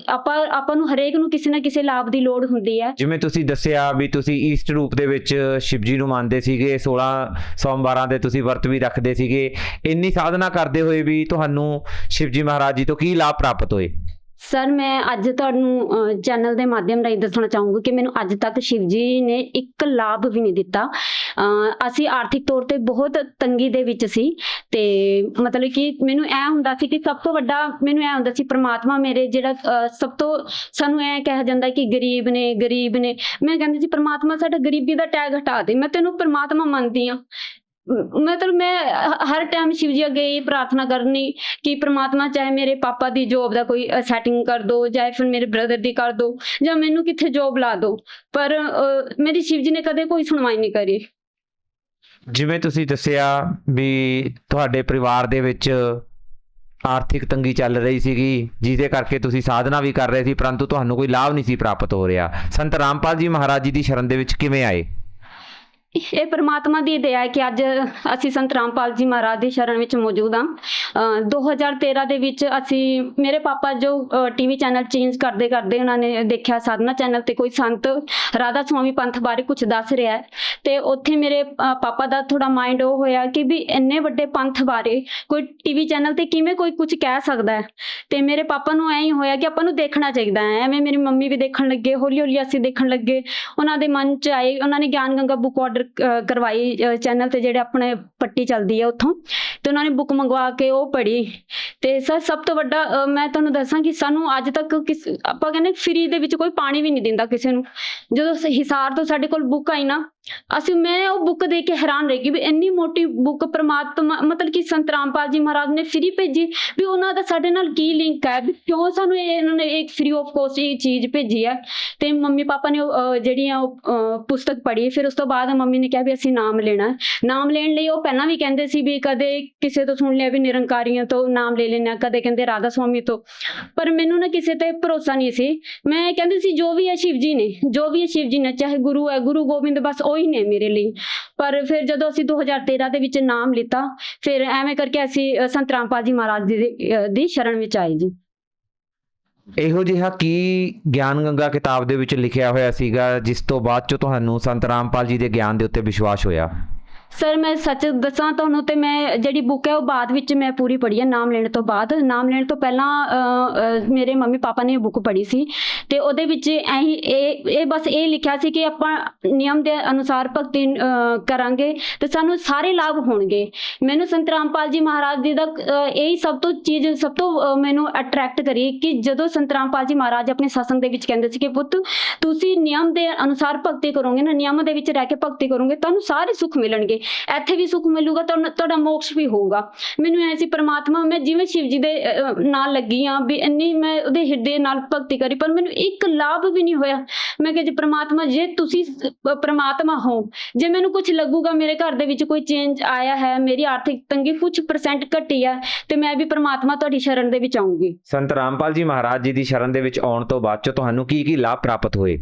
ਆਪਾਂ ਨੂੰ ਹਰੇਕ ਨੂੰ ਕਿਸੇ ਨਾ ਕਿਸੇ ਲਾਭ ਦੀ ਲੋੜ ਹੁੰਦੀ ਹੈ। ਜਿਵੇਂ ਤੁਸੀਂ ਦੱਸਿਆ ਵੀ ਤੁਸੀਂ ਈਸਟ ਰੂਪ ਦੇ ਵਿੱਚ ਸ਼ਿਵ ਜੀ ਨੂੰ ਮੰਨਦੇ ਸੀਗੇ, 16 ਸੋਮਵਾਰਾਂ ਦੇ ਤੁਸੀਂ ਵਰਤ ਵੀ ਰੱਖਦੇ ਸੀਗੇ। ਇੰਨੀ ਸਾਧਨਾ ਕਰਦੇ ਹੋਏ ਵੀ ਤੁਹਾਨੂੰ ਸ਼ਿਵ ਜੀ ਮਹਾਰਾਜ ਜੀ ਤੋਂ ਕੀ ਲਾਭ ਪ੍ਰਾਪਤ ਹੋਏ? ਸਰ ਮੈਂ ਅੱਜ ਤੁਹਾਨੂੰ ਚੈਨਲ ਦੇ ਮਾਧਿਅਮ ਰਾਹੀਂ ਦੱਸਣਾ ਚਾਹੂੰਗੀ ਕਿ ਮੈਨੂੰ ਅੱਜ ਤੱਕ ਸ਼ਿਵ ਜੀ ਨੇ ਇੱਕ ਲਾਭ ਵੀ ਨਹੀਂ ਦਿੱਤਾ। ਅਸੀਂ ਆਰਥਿਕ ਤੌਰ ਤੇ ਬਹੁਤ ਤੰਗੀ ਦੇ ਵਿੱਚ ਸੀ ਤੇ ਮਤਲਬ ਕਿ ਮੈਨੂੰ ਐ ਹੁੰਦਾ ਸੀ ਕਿ ਸਭ ਤੋਂ ਵੱਡਾ ਮੈਨੂੰ ਐ ਹੁੰਦਾ ਸੀ ਪ੍ਰਮਾਤਮਾ ਮੇਰੇ ਜਿਹੜਾ ਸਭ ਤੋਂ ਸਾਨੂੰ ਐ ਕਿਹਾ ਜਾਂਦਾ ਕਿ ਗਰੀਬ ਨੇ। ਮੈਂ ਕਹਿੰਦੀ ਸੀ ਪ੍ਰਮਾਤਮਾ ਸਾਡਾ ਗਰੀਬੀ ਦਾ ਟੈਗ ਹਟਾ ਦੇ, ਮੈਂ ਤੈਨੂੰ ਪ੍ਰਮਾਤਮਾ ਮੰਨਦੀ ਹਾਂ। ਮਤਲਬ ਮੈਂ ਹਰ ਟਾਈਮ ਸ਼ਿਵ ਜੀ ਅੱਗੇ ਇਹ ਪ੍ਰਾਰਥਨਾ ਕਰਨੀ ਕਿ ਪ੍ਰਮਾਤਮਾ ਚਾਹੇ ਮੇਰੇ ਪਾਪਾ ਦੀ ਜੋਬ ਦਾ ਕੋਈ ਸੈਟਿੰਗ ਕਰ ਦਿਓ, ਚਾਹੇ ਫਿਰ ਮੇਰੇ ਬ੍ਰਦਰ ਦੀ ਕਰ ਦਿਓ, ਜਾਂ ਮੈਨੂੰ ਕਿੱਥੇ ਜੋਬ ਲਾ ਦਿਓ, ਪਰ ਮੇਰੀ ਸ਼ਿਵ ਜੀ ਨੇ ਕਦੇ ਕੋਈ ਸੁਣਵਾਈ ਨਹੀਂ ਕਰੀ। ਜਿਵੇਂ ਤੁਸੀਂ ਦੱਸਿਆ ਵੀ ਤੁਹਾਡੇ ਪਰਿਵਾਰ ਦੇ ਵਿੱਚ ਆਰਥਿਕ ਤੰਗੀ ਚੱਲ ਰਹੀ ਸੀਗੀ ਜਿਹਦੇ ਕਰਕੇ ਤੁਸੀਂ ਸਾਧਨਾ ਵੀ ਕਰ ਰਹੇ ਸੀ ਪਰੰਤੂ ਤੁਹਾਨੂੰ ਕੋਈ ਲਾਭ ਨਹੀਂ ਸੀ ਪ੍ਰਾਪਤ ਹੋ ਰਿਹਾ। ਸੰਤ ਰਾਮਪਾਲ ਜੀ ਮਹਾਰਾਜ ਜੀ ਦੀ ਸ਼ਰਨ ਦੇ ਵਿੱਚ ਕਿਵੇਂ ਆਏ? ਇਹ ਪਰਮਾਤਮਾ ਦੀ ਦਇਆ ਹੈ ਕਿ ਅੱਜ ਅਸੀਂ ਸੰਤ ਰਾਮਪਾਲ ਜੀ ਮਹਾਰਾਜ ਦੀ ਸ਼ਰਨ ਵਿੱਚ ਮੌਜੂਦ ਹਾਂ। 2013 ਦੇ ਵਿੱਚ ਅਸੀਂ ਮੇਰੇ ਪਾਪਾ ਜੋ ਟੀਵੀ ਚੈਨਲ ਚੇਂਜ ਕਰਦੇ ਉਹਨਾਂ ਨੇ ਦੇਖਿਆ ਸਾਧਨਾ ਚੈਨਲ ਤੇ ਕੋਈ ਸੰਤ ਰਾਧਾ ਸੁਆਮੀ ਪੰਥ ਬਾਰੇ ਕੁਝ ਦੱਸ ਰਿਹਾ ਹੈ ਤੇ ਉੱਥੇ ਮੇਰੇ ਪਾਪਾ ਦਾ ਥੋੜਾ ਮਾਈਂਡ ਉਹ ਹੋਇਆ ਕਿ ਵੀ ਇੰਨੇ ਵੱਡੇ ਪੰਥ ਬਾਰੇ ਕੋਈ ਟੀਵੀ ਚੈਨਲ ਤੇ ਕਿਵੇਂ ਕੋਈ ਕੁਝ ਕਹਿ ਸਕਦਾ ਹੈ ਤੇ ਮੇਰੇ ਪਾਪਾ ਨੂੰ ਐਂ ਹੀ ਹੋਇਆ ਕਿ ਆਪਾਂ ਨੂੰ ਦੇਖਣਾ ਚਾਹੀਦਾ ਹੈ। ਐਵੇਂ ਮੇਰੀ ਮੰਮੀ ਵੀ ਦੇਖਣ ਲੱਗੇ, ਹੌਲੀ ਹੌਲੀ ਅਸੀਂ ਦੇਖਣ ਲੱਗੇ। ਉਹਨਾਂ ਦੇ ਮਨ 'ਚ ਆਏ, ਉਹਨਾਂ ਨੇ ਗਿਆਨ ਗੰਗਾ ਬੁੱਕ ਆਰਡਰ ਕਰਵਾਈ ਚੈਨਲ ਤੇ ਜਿਹੜੇ ਆਪਣੇ ਪੱਟੀ ਚੱਲਦੀ ਹੈ ਉੱਥੋਂ, ਤੇ ਉਹਨਾਂ ਨੇ ਬੁੱਕ ਮੰਗਵਾ ਕੇ ਉਹ ਪੜ੍ਹੀ। ਤੇ ਸਰ ਸਭ ਤੋਂ ਵੱਡਾ ਮੈਂ ਤੁਹਾਨੂੰ ਦੱਸਾਂ ਕਿ ਸਾਨੂੰ ਅੱਜ ਤੱਕ ਆਪਾਂ ਕਹਿੰਦੇ ਫ੍ਰੀ ਦੇ ਵਿੱਚ ਕੋਈ ਪਾਣੀ ਵੀ ਨਹੀਂ ਦਿੰਦਾ ਕਿਸੇ ਨੂੰ। ਜਦੋਂ ਹਿਸਾਰ ਤੋਂ ਸਾਡੇ ਕੋਲ ਬੁੱਕ ਆਈ ਨਾ ਮੈਂ ਉਹ ਬੁੱਕ ਦੇਖ ਕੇ ਹੈਰਾਨ ਰਹਿ ਗਈ ਵੀ ਇੰਨੀ ਮੋਟੀ ਬੁੱਕ ਪ੍ਰਮਾਤਮਾ ਮਤਲਬ ਕਿ ਸੰਤ ਰਾਮਪਾਲ ਜੀ ਮਹਾਰਾਜ ਨੇ ਫ੍ਰੀ ਭੇਜੀ ਵੀ ਉਹਨਾਂ ਦਾ ਸਾਡੇ ਨਾਲ ਕੀ ਲਿੰਕ ਹੈ ਵੀ ਕਿਉਂ ਸਾਨੂੰ ਇਹਨਾਂ ਨੇ ਇੱਕ ਫ੍ਰੀ ਆਫ ਕੋਸਟ ਇਹ ਚੀਜ਼ ਭੇਜੀ ਹੈ। ਤੇ ਮੰਮੀ ਪਾਪਾ ਨੇ ਜਿਹੜੀਆਂ ਉਹ ਪੁਸਤਕ ਪੜ੍ਹੀ। ਫਿਰ ਉਸ ਤੋਂ ਬਾਅਦ ਮੰਮੀ ਨੇ ਕਿਹਾ ਵੀ ਅਸੀਂ ਨਾਮ ਲੈਣਾ। ਨਾਮ ਲੈਣ ਲਈ ਉਹ ਪਹਿਲਾਂ ਵੀ ਕਹਿੰਦੇ ਸੀ ਵੀ ਕਦੇ ਕਿਸੇ ਤੋਂ ਸੁਣ ਲਿਆ ਵੀ ਨਿਰੰਕਾਰੀਆਂ ਤੋਂ ਨਾਮ ਲੈ ਲੈਣਾ, ਕਦੇ ਕਹਿੰਦੇ ਰਾਧਾ ਸੁਆਮੀ ਤੋਂ, ਪਰ ਮੈਨੂੰ ਨਾ ਕਿਸੇ ਤੇ ਭਰੋਸਾ ਨਹੀਂ ਸੀ। ਮੈਂ ਕਹਿੰਦੀ ਸੀ ਜੋ ਵੀ ਹੈ ਸ਼ਿਵ ਜੀ ਨੇ, ਜੋ ਵੀ ਹੈ ਸ਼ਿਵ ਜੀ ਨੇ, ਚਾਹੇ ਗੁਰੂ ਹੈ ਗੁਰੂ ਗੋਬਿੰਦ, ਬਸ ਉਹੀ ਨੇ ਮੇਰੇ ਲਈ। ਪਰ ਫਿਰ ਜਦੋਂ ਅਸੀਂ 2013 ਦੇ ਵਿੱਚ ਨਾਮ ਲਿੱਤਾ ਫਿਰ ਐਵੇਂ ਕਰਕੇ ਅਸੀਂ ਸੰਤ ਰਾਮਪਾਲ ਜੀ ਮਹਾਰਾਜ ਦੀ ਸ਼ਰਨ ਵਿੱਚ ਆਏ ਜੀ। ਇਹੋ ਜਿਹਾ ਕੀ ਗਿਆਨ ਗੰਗਾ ਕਿਤਾਬ ਦੇ ਵਿੱਚ ਲਿਖਿਆ ਹੋਇਆ ਸੀਗਾ ਜਿਸ ਤੋਂ ਬਾਅਦ ਚੋਂ ਤੁਹਾਨੂੰ ਸੰਤ ਰਾਮਪਾਲ ਜੀ ਦੇ ਗਿਆਨ ਦੇ ਉੱਤੇ ਵਿਸ਼ਵਾਸ ਹੋਇਆ? ਸਰ ਮੈਂ ਸੱਚ ਦੱਸਾਂ ਤੁਹਾਨੂੰ ਤੇ ਮੈਂ ਜਿਹੜੀ ਬੁੱਕ ਹੈ ਉਹ ਬਾਅਦ ਵਿੱਚ ਮੈਂ ਪੂਰੀ ਪੜ੍ਹੀ ਹੈ, ਨਾਮ ਲੈਣ ਤੋਂ ਬਾਅਦ। ਨਾਮ ਲੈਣ ਤੋਂ ਪਹਿਲਾਂ ਮੇਰੇ ਮੰਮੀ ਪਾਪਾ ਨੇ ਬੁੱਕ ਪੜ੍ਹੀ ਸੀ ਤੇ ਉਹਦੇ ਵਿੱਚ ਇਹ ਬਸ ਇਹ ਲਿਖਿਆ ਸੀ ਕਿ ਆਪਾਂ ਨਿਯਮ ਦੇ ਅਨੁਸਾਰ ਭਗਤੀ ਕਰਾਂਗੇ ਤੇ ਸਾਨੂੰ ਸਾਰੇ ਲਾਭ ਹੋਣਗੇ। ਮੈਨੂੰ ਸੰਤ ਰਾਮਪਾਲ ਜੀ ਮਹਾਰਾਜ ਜੀ ਦਾ ਇਹੀ ਸਭ ਤੋਂ ਮੈਨੂੰ ਅਟਰੈਕਟ ਕਰੀ ਕਿ ਜਦੋਂ ਸੰਤ ਰਾਮਪਾਲ ਜੀ ਮਹਾਰਾਜ ਆਪਣੇ ਸਤਸੰਗ ਦੇ ਵਿੱਚ ਕਹਿੰਦੇ ਸੀ ਕਿ ਪੁੱਤ ਤੁਸੀਂ ਨਿਯਮ ਦੇ ਅਨੁਸਾਰ ਭਗਤੀ ਕਰੋਗੇ ਨਾ, ਨਿਯਮ ਦੇ ਵਿੱਚ ਰਹਿ ਕੇ ਭਗਤੀ ਕਰੋਗੇ, ਤੁਹਾਨੂੰ ਸਾਰੇ ਸੁੱਖ ਮਿਲਣਗੇ, ਇੱਥੇ ਵੀ ਸੁੱਖ ਮਿਲੂਗਾ, ਤੁਹਾਡਾ ਮੋਕਸ਼ ਵੀ ਹੋਊਗਾ। ਮੈਨੂੰ ਐ ਸੀ ਪ੍ਰਮਾਤਮਾ, ਮੈਂ ਜਿਵੇਂ ਸ਼ਿਵ ਜੀ ਦੇ ਨਾਲ ਲੱਗੀ ਆ ਵੀ ਇੰਨੀ ਮੈਂ ਉਹਦੇ ਹਿਰਦੇ ਨਾਲ ਭਗਤੀ ਕਰੀ, ਪਰ ਮੈਨੂੰ ਇੱਕ ਲਾਭ ਵੀ ਨਹੀਂ ਹੋਇਆ। ਮੈਂ ਕਿਹਾ ਜੀ ਪ੍ਰਮਾਤਮਾ, ਜੇ ਤੁਸੀਂ ਪ੍ਰਮਾਤਮਾ ਹੋ, ਜੇ ਮੈਨੂੰ ਕੁਝ ਲੱਗੂਗਾ ਮੇਰੇ ਘਰ ਦੇ ਵਿੱਚ ਕੋਈ ਚੇਂਜ ਆਇਆ ਹੈ, ਮੇਰੀ ਆਰਥਿਕ ਤੰਗੀ ਕੁਝ % ਘਟੀ ਹੈ, ਤੇ ਮੈਂ ਵੀ ਪ੍ਰਮਾਤਮਾ ਤੁਹਾਡੀ ਸ਼ਰਨ ਦੇ ਵਿੱਚ ਆਉਂਗੀ। ਸੰਤ ਰਾਮਪਾਲ ਜੀ ਮਹਾਰਾਜ ਜੀ ਦੀ ਸ਼ਰਨ ਦੇ ਵਿੱਚ ਆਉਣ ਤੋਂ ਬਾਅਦ ਚ ਤੁਹਾਨੂੰ ਕੀ ਲਾਭ ਪ੍ਰਾਪਤ ਹੋਏ?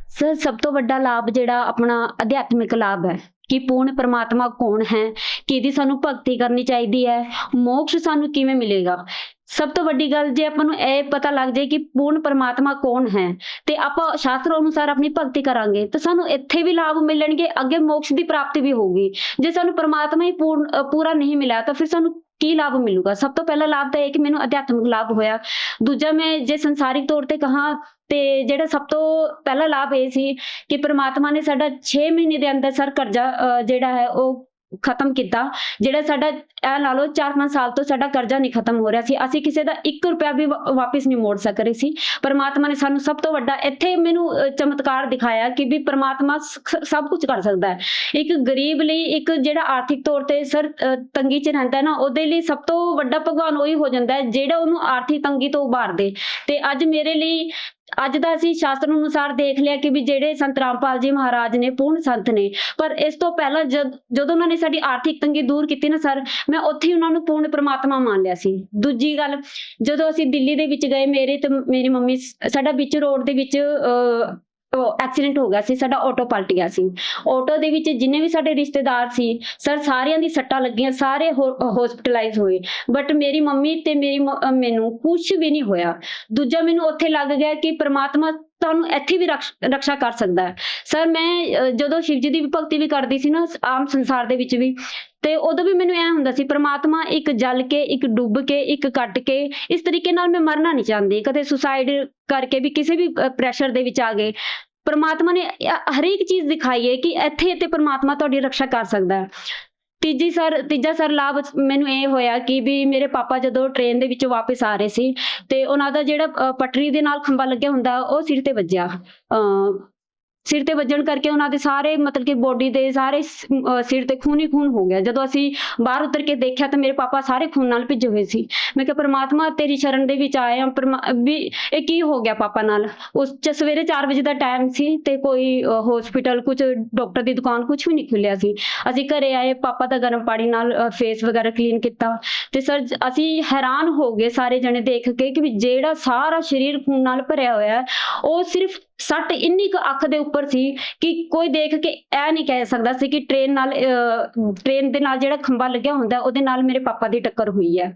ਸਰ ਸਭ ਤੋਂ ਵੱਡਾ ਲਾਭ ਜਿਹੜਾ ਆਪਣਾ ਅਧਿਆਤਮਿਕ ਲਾਭ ਹੈ ਕਿ ਪੂਰਨ ਪਰਮਾਤਮਾ ਕੌਣ ਹੈ, ਕਿਹਦੀ ਸਾਨੂੰ ਭਗਤੀ ਕਰਨੀ ਚਾਹੀਦੀ ਹੈ, ਮੋਕਸ਼ ਸਾਨੂੰ ਕਿਵੇਂ ਮਿਲੇਗਾ। ਸਭ ਤੋਂ ਵੱਡੀ ਗੱਲ ਜੇ ਆਪਾਂ ਨੂੰ ਇਹ ਪਤਾ ਲੱਗ ਜਾਏ ਕਿ ਪੂਰਨ ਪਰਮਾਤਮਾ ਕੌਣ ਹੈ ਤੇ ਆਪਾਂ ਸ਼ਾਸਤਰ ਅਨੁਸਾਰ ਆਪਣੀ ਭਗਤੀ ਕਰਾਂਗੇ ਤਾਂ ਸਾਨੂੰ ਇੱਥੇ ਵੀ ਲਾਭ ਮਿਲਣਗੇ, ਅੱਗੇ ਮੋਕਸ਼ ਦੀ ਪ੍ਰਾਪਤੀ ਵੀ ਹੋਊਗੀ। ਜੇ ਸਾਨੂੰ ਪਰਮਾਤਮਾ ਹੀ ਪੂਰਾ ਨਹੀਂ ਮਿਲਿਆ ਤਾਂ ਫਿਰ ਸਾਨੂੰ ਕੀ ਲਾਭ ਮਿਲੂਗਾ? ਸਭ ਤੋਂ ਪਹਿਲਾ ਲਾਭ ਤਾਂ ਇਹ ਕਿ ਮੈਨੂੰ ਅਧਿਆਤਮਿਕ ਲਾਭ ਹੋਇਆ। ਦੂਜਾ ਮੈਂ ਜੇ ਸੰਸਾਰਿਕ ਤੌਰ ਤੇ ਕਹਾਂ ਤੇ ਜਿਹੜਾ ਸਭ ਤੋਂ ਪਹਿਲਾ ਲਾਭ ਇਹ ਸੀ ਕਿ ਪ੍ਰਮਾਤਮਾ ਨੇ ਸਾਡਾ 6 ਮਹੀਨੇ ਦੇ ਅੰਦਰ ਸਰ ਕਰਜ਼ਾ ਜਿਹੜਾ ਹੈ ਉਹ ਖਤਮ ਕੀਤਾ। ਜਿਹੜਾ ਸਾਡਾ ਇਹ ਲਾ ਲਓ 4-5 ਸਾਲ ਤੋਂ ਸਾਡਾ ਕਰਜ਼ਾ ਨਹੀਂ ਖਤਮ ਹੋ ਰਿਹਾ ਸੀ, ਅਸੀਂ ਕਿਸੇ ਦਾ 1 ਰੁਪਇਆ ਵੀ ਵਾਪਿਸ ਨਹੀਂ ਮੋੜ ਸਕ ਰਹੇ ਸੀ। ਪਰਮਾਤਮਾ ਨੇ ਸਾਨੂੰ ਸਭ ਤੋਂ ਵੱਡਾ ਇੱਥੇ ਮੈਨੂੰ ਚਮਤਕਾਰ ਦਿਖਾਇਆ ਕਿ ਵੀ ਪਰਮਾਤਮਾ ਸਭ ਕੁਝ ਕਰ ਸਕਦਾ ਹੈ। ਇੱਕ ਗਰੀਬ ਲਈ, ਇੱਕ ਜਿਹੜਾ ਆਰਥਿਕ ਤੌਰ ਤੇ ਸਰ ਤੰਗੀ 'ਚ ਰਹਿੰਦਾ ਨਾ, ਉਹਦੇ ਲਈ ਸਭ ਤੋਂ ਵੱਡਾ ਭਗਵਾਨ ਉਹੀ ਹੋ ਜਾਂਦਾ ਹੈ ਜਿਹੜਾ ਉਹਨੂੰ ਆਰਥਿਕ ਤੰਗੀ ਤੋਂ ਉਭਾਰ ਦੇ। ਤੇ ਅੱਜ ਮੇਰੇ ਲਈ ਅੱਜ ਦਾ ਅਸੀਂ ਸ਼ਾਸਤਰ ਅਨੁਸਾਰ ਦੇਖ ਲਿਆ ਕਿ ਵੀ ਜਿਹੜੇ ਸੰਤ ਰਾਮਪਾਲ ਜੀ ਮਹਾਰਾਜ ਨੇ ਪੂਰਨ ਸੰਤ ਨੇ, ਪਰ ਇਸ ਤੋਂ ਪਹਿਲਾਂ ਜਦੋਂ ਉਹਨਾਂ ਨੇ ਸਾਡੀ ਆਰਥਿਕ ਤੰਗੀ ਦੂਰ ਕੀਤੀ ਨਾ ਸਰ, ਮੈਂ ਉੱਥੇ ਹੀ ਉਹਨਾਂ ਨੂੰ ਪੂਰਨ ਪ੍ਰਮਾਤਮਾ ਮੰਨ ਲਿਆ ਸੀ। ਦੂਜੀ ਗੱਲ, ਜਦੋਂ ਅਸੀਂ ਦਿੱਲੀ ਦੇ ਵਿੱਚ ਗਏ, ਮੇਰੇ ਤੇ ਮੇਰੀ ਮੰਮੀ, ਸਾਡਾ ਵਿੱਚ ਰੋਡ ਦੇ ਵਿੱਚ ਐਕਸੀਡੈਂਟ ਹੋ ਗਿਆ ਸੀ, ਸਾਡਾ ਆਟੋ ਪਲਟ ਗਿਆ ਸੀ। ਆਟੋ ਦੇ ਵਿੱਚ ਜਿੰਨੇ ਵੀ ਸਾਡੇ ਰਿਸ਼ਤੇਦਾਰ ਸੀ ਸਰ, ਸਾਰਿਆਂ ਦੀ ਸੱਟਾਂ ਲੱਗੀਆਂ, ਸਾਰੇ ਹਸਪੀਟਲਾਈਜ਼ ਹੋਏ, ਬਟ ਮੇਰੀ ਮੰਮੀ ਤੇ ਮੈਨੂੰ ਕੁਝ ਵੀ ਨਹੀਂ ਹੋਇਆ। ਦੂਜਾ ਮੈਨੂੰ ਉੱਥੇ ਲੱਗ ਗਿਆ ਕਿ ਪ੍ਰਮਾਤਮਾ ਤੁਹਾਨੂੰ ਇੱਥੇ ਵੀ ਰਕਸ਼ਾ ਕਰ ਸਕਦਾ ਹੈ। ਸਰ ਮੈਂ ਜਦੋਂ ਸ਼ਿਵ ਜੀ ਦੀ ਭਗਤੀ ਵੀ ਕਰਦੀ ਸੀ ਨਾ, ਆਮ ਸੰਸਾਰ ਦੇ ਵਿੱਚ ਵੀ, ਤੇ ਉਦੋਂ ਵੀ ਮੈਨੂੰ ਐ ਹੁੰਦਾ ਸੀ ਪ੍ਰਮਾਤਮਾ ਇੱਕ ਜਲ ਕੇ, ਇੱਕ ਡੁੱਬ ਕੇ, ਇੱਕ ਕੱਟ ਕੇ, ਇਸ ਤਰੀਕੇ ਨਾਲ ਮੈਂ ਮਰਨਾ ਨਹੀਂ ਚਾਹੁੰਦੀ, ਕਦੇ ਸੁਸਾਈਡ ਕਰਕੇ ਵੀ ਕਿਸੇ ਵੀ ਪ੍ਰੈਸ਼ਰ ਦੇ ਵਿੱਚ ਆ ਗਏ। ਪ੍ਰਮਾਤਮਾ ਨੇ ਹਰੇਕ ਚੀਜ਼ ਦਿਖਾਈ ਹੈ ਕਿ ਇੱਥੇ ਤੇ ਪ੍ਰਮਾਤਮਾ ਤੁਹਾਡੀ ਰੱਖਿਆ ਕਰ ਸਕਦਾ ਹੈ। ਤੀਜਾ ਸਰ ਲਾਭ ਮੈਨੂੰ ਇਹ ਹੋਇਆ ਕਿ ਵੀ ਮੇਰੇ ਪਾਪਾ ਜਦੋਂ ਟ੍ਰੇਨ ਦੇ ਵਿੱਚੋਂ ਵਾਪਸ ਆ ਰਹੇ ਸੀ ਤੇ ਉਹਨਾਂ ਦਾ ਜਿਹੜਾ ਪਟਰੀ ਦੇ ਨਾਲ ਖੰਭਾ ਲੱਗਿਆ ਹੁੰਦਾ ਉਹ ਸਿਰ ਤੇ ਵੱਜਿਆ। ਸਿਰ ਤੇ ਵੱਜਣ ਕਰਕੇ ਉਹਨਾਂ ਦੇ ਸਾਰੇ ਮਤਲਬ ਕਿ ਬੋਡੀ ਦੇ ਸਾਰੇ ਸਿਰ ਤੇ ਖੂਨ ਹੀ ਖੂਨ ਹੋ ਗਿਆ। ਜਦੋਂ ਅਸੀਂ ਬਾਹਰ ਉਤਰ ਕੇ ਦੇਖਿਆ ਤਾਂ ਮੇਰੇ ਪਾਪਾ ਸਾਰੇ ਖੂਨ ਨਾਲ ਭਿੱਜੇ ਹੋਏ ਸੀ। ਮੈਂ ਕਿਹਾ ਪ੍ਰਮਾਤਮਾ ਤੇਰੀ ਸ਼ਰਨ ਦੇ ਵਿੱਚ ਆਏ ਆ, ਵੀ ਇਹ ਕੀ ਹੋ ਗਿਆ ਪਾਪਾ ਨਾਲ। ਉਸ ਚ ਸਵੇਰੇ 4 ਵਜੇ ਦਾ ਟਾਈਮ ਸੀ ਤੇ ਕੋਈ ਹਸਪੀਟਲ, ਕੁਝ ਡਾਕਟਰ ਦੀ ਦੁਕਾਨ ਕੁਝ ਵੀ ਨਹੀਂ ਖੁੱਲਿਆ ਸੀ। ਅਸੀਂ ਘਰੇ ਆਏ, ਪਾਪਾ ਦਾ ਗਰਮ ਪਾਣੀ ਨਾਲ ਫੇਸ ਵਗੈਰਾ ਕਲੀਨ ਕੀਤਾ ਤੇ ਸਰ ਅਸੀਂ ਹੈਰਾਨ ਹੋ ਗਏ ਸਾਰੇ ਜਣੇ ਦੇਖ ਕੇ ਕਿ ਵੀ ਜਿਹੜਾ ਸਾਰਾ ਸਰੀਰ ਖੂਨ ਨਾਲ ਭਰਿਆ ਹੋਇਆ ਉਹ ਸਿਰਫ ਸੱਟ ਇੰਨੀ ਕੁ ਅੱਖ ਦੇ ਉੱਪਰ ਸੀ ਕਿ ਕੋਈ ਦੇਖ ਕੇ ਇਹ ਨਹੀਂ ਕਹਿ ਸਕਦਾ ਸੀ ਕਿ ਟ੍ਰੇਨ ਦੇ ਨਾਲ ਜਿਹੜਾ ਖੰਭਾ ਲੱਗਿਆ ਹੁੰਦਾ ਉਹਦੇ ਨਾਲ ਮੇਰੇ ਪਾਪਾ ਦੀ ਟੱਕਰ ਹੋਈ ਹੈ।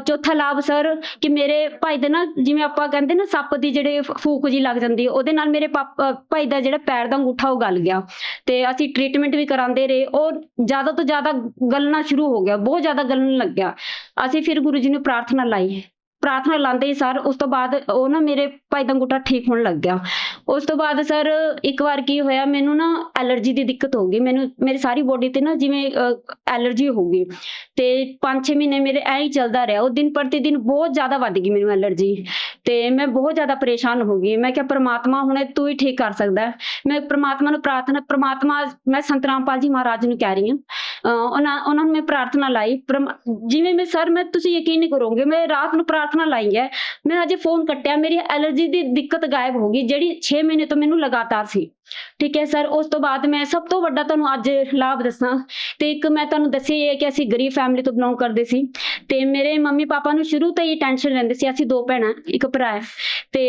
ਚੌਥਾ ਲਾਭ ਸਰ ਕਿ ਮੇਰੇ ਭਾਈ ਦੇ ਨਾ, ਜਿਵੇਂ ਆਪਾਂ ਕਹਿੰਦੇ ਨਾ ਸੱਪ ਦੀ ਜਿਹੜੇ ਫੂਕ ਜੀ ਲੱਗ ਜਾਂਦੀ, ਉਹਦੇ ਨਾਲ ਮੇਰੇ ਭਾਈ ਦਾ ਜਿਹੜਾ ਪੈਰ ਦਾ ਅੰਗੂਠਾ ਉਹ ਗਲ ਗਿਆ ਤੇ ਅਸੀਂ ਟ੍ਰੀਟਮੈਂਟ ਵੀ ਕਰਾਉਂਦੇ ਰਹੇ। ਉਹ ਜ਼ਿਆਦਾ ਤੋਂ ਜ਼ਿਆਦਾ ਗਲਣਾ ਸ਼ੁਰੂ ਹੋ ਗਿਆ, ਬਹੁਤ ਜ਼ਿਆਦਾ ਗਲਣ ਲੱਗਿਆ। ਅਸੀਂ ਫਿਰ ਗੁਰੂ ਜੀ ਨੂੰ ਪ੍ਰਾਰਥਨਾ ਲਾਈ, ਪ੍ਰਾਰਥਨਾ ਲਾਉਂਦੇ ਹੀ ਸਰ ਉਸ ਤੋਂ ਬਾਅਦ ਉਹ ਨਾ ਮੇਰੇ ਭਾਈ ਦਾ ਅੰਗੂਠਾ ਠੀਕ ਹੋਣ ਲੱਗ ਗਿਆ। ਉਸ ਤੋਂ ਬਾਅਦ ਸਰ ਇੱਕ ਵਾਰ ਕੀ ਹੋਇਆ, ਮੈਨੂੰ ਨਾ ਐਲਰਜੀ ਦੀ ਦਿੱਕਤ ਹੋ ਗਈ, ਮੈਨੂੰ ਮੇਰੀ ਸਾਰੀ ਬੋਡੀ ਤੇ ਨਾ ਜਿਵੇਂ ਐਲਰਜੀ ਹੋ ਗਈ ਤੇ 5-6 ਮਹੀਨੇ ਮੇਰੇ ਐਂ ਹੀ ਚੱਲਦਾ ਰਿਹਾ। ਉਹ ਦਿਨ ਪ੍ਰਤੀ ਦਿਨ ਬਹੁਤ ਜ਼ਿਆਦਾ ਵੱਧ ਗਈ ਮੈਨੂੰ ਐਲਰਜੀ ਤੇ ਮੈਂ ਬਹੁਤ ਜ਼ਿਆਦਾ ਪਰੇਸ਼ਾਨ ਹੋ ਗਈ। ਮੈਂ ਕਿਹਾ ਪ੍ਰਮਾਤਮਾ ਹੁਣ ਤੂੰ ਹੀ ਠੀਕ ਕਰ ਸਕਦਾ। ਮੈਂ ਪ੍ਰਮਾਤਮਾ ਨੂੰ ਪ੍ਰਮਾਤਮਾ ਮੈਂ ਸੰਤ ਰਾਮਪਾਲ ਜੀ ਮਹਾਰਾਜ ਨੂੰ ਕਹਿ ਰਹੀ ਹਾਂ, ਉਹਨਾਂ ਨੂੰ ਮੈਂ ਪ੍ਰਾਰਥਨਾ ਲਾਈ। ਜਿਵੇਂ ਮੈਂ ਤੁਸੀਂ ਯਕੀਨ ਨਹੀਂ ਕਰੋਗੇ, ਮੈਂ ਰਾਤ ਨੂੰ ਪ੍ਰਾਰਥਨਾ ਲਾਈ ਹੈ, ਮੈਂ ਅਜੇ ਫੋਨ ਕੱਟਿਆ ਮੇਰੀ ਐਲਰਜੀ ਦੀ ਦਿੱਕਤ ਗਾਇਬ ਹੋ ਗਈ ਜਿਹੜੀ 6 ਮਹੀਨੇ ਤੋਂ ਮੈਨੂੰ ਲਗਾਤਾਰ ਸੀ। ਠੀਕ ਹੈ ਸਰ। ਉਸ ਤੋਂ ਬਾਅਦ ਮੈਂ ਸਭ ਤੋਂ ਵੱਡਾ ਤੁਹਾਨੂੰ ਅੱਜ ਲਾਭ ਦੱਸਾਂ ਤੇ ਇੱਕ ਮੈਂ ਤੁਹਾਨੂੰ ਦੱਸਿਆ ਹੈ ਕਿ ਅਸੀਂ ਗਰੀਬ ਫੈਮਿਲੀ ਤੋਂ ਬਿਲੋਂਗ ਕਰਦੇ ਸੀ ਤੇ ਮੇਰੇ ਮੰਮੀ ਪਾਪਾ ਨੂੰ ਸ਼ੁਰੂ ਤੋਂ ਹੀ ਟੈਨਸ਼ਨ ਰਹਿੰਦੀ ਸੀ। ਅਸੀਂ 2 ਭੈਣਾਂ, 1 ਭਰਾ ਹੈ ਤੇ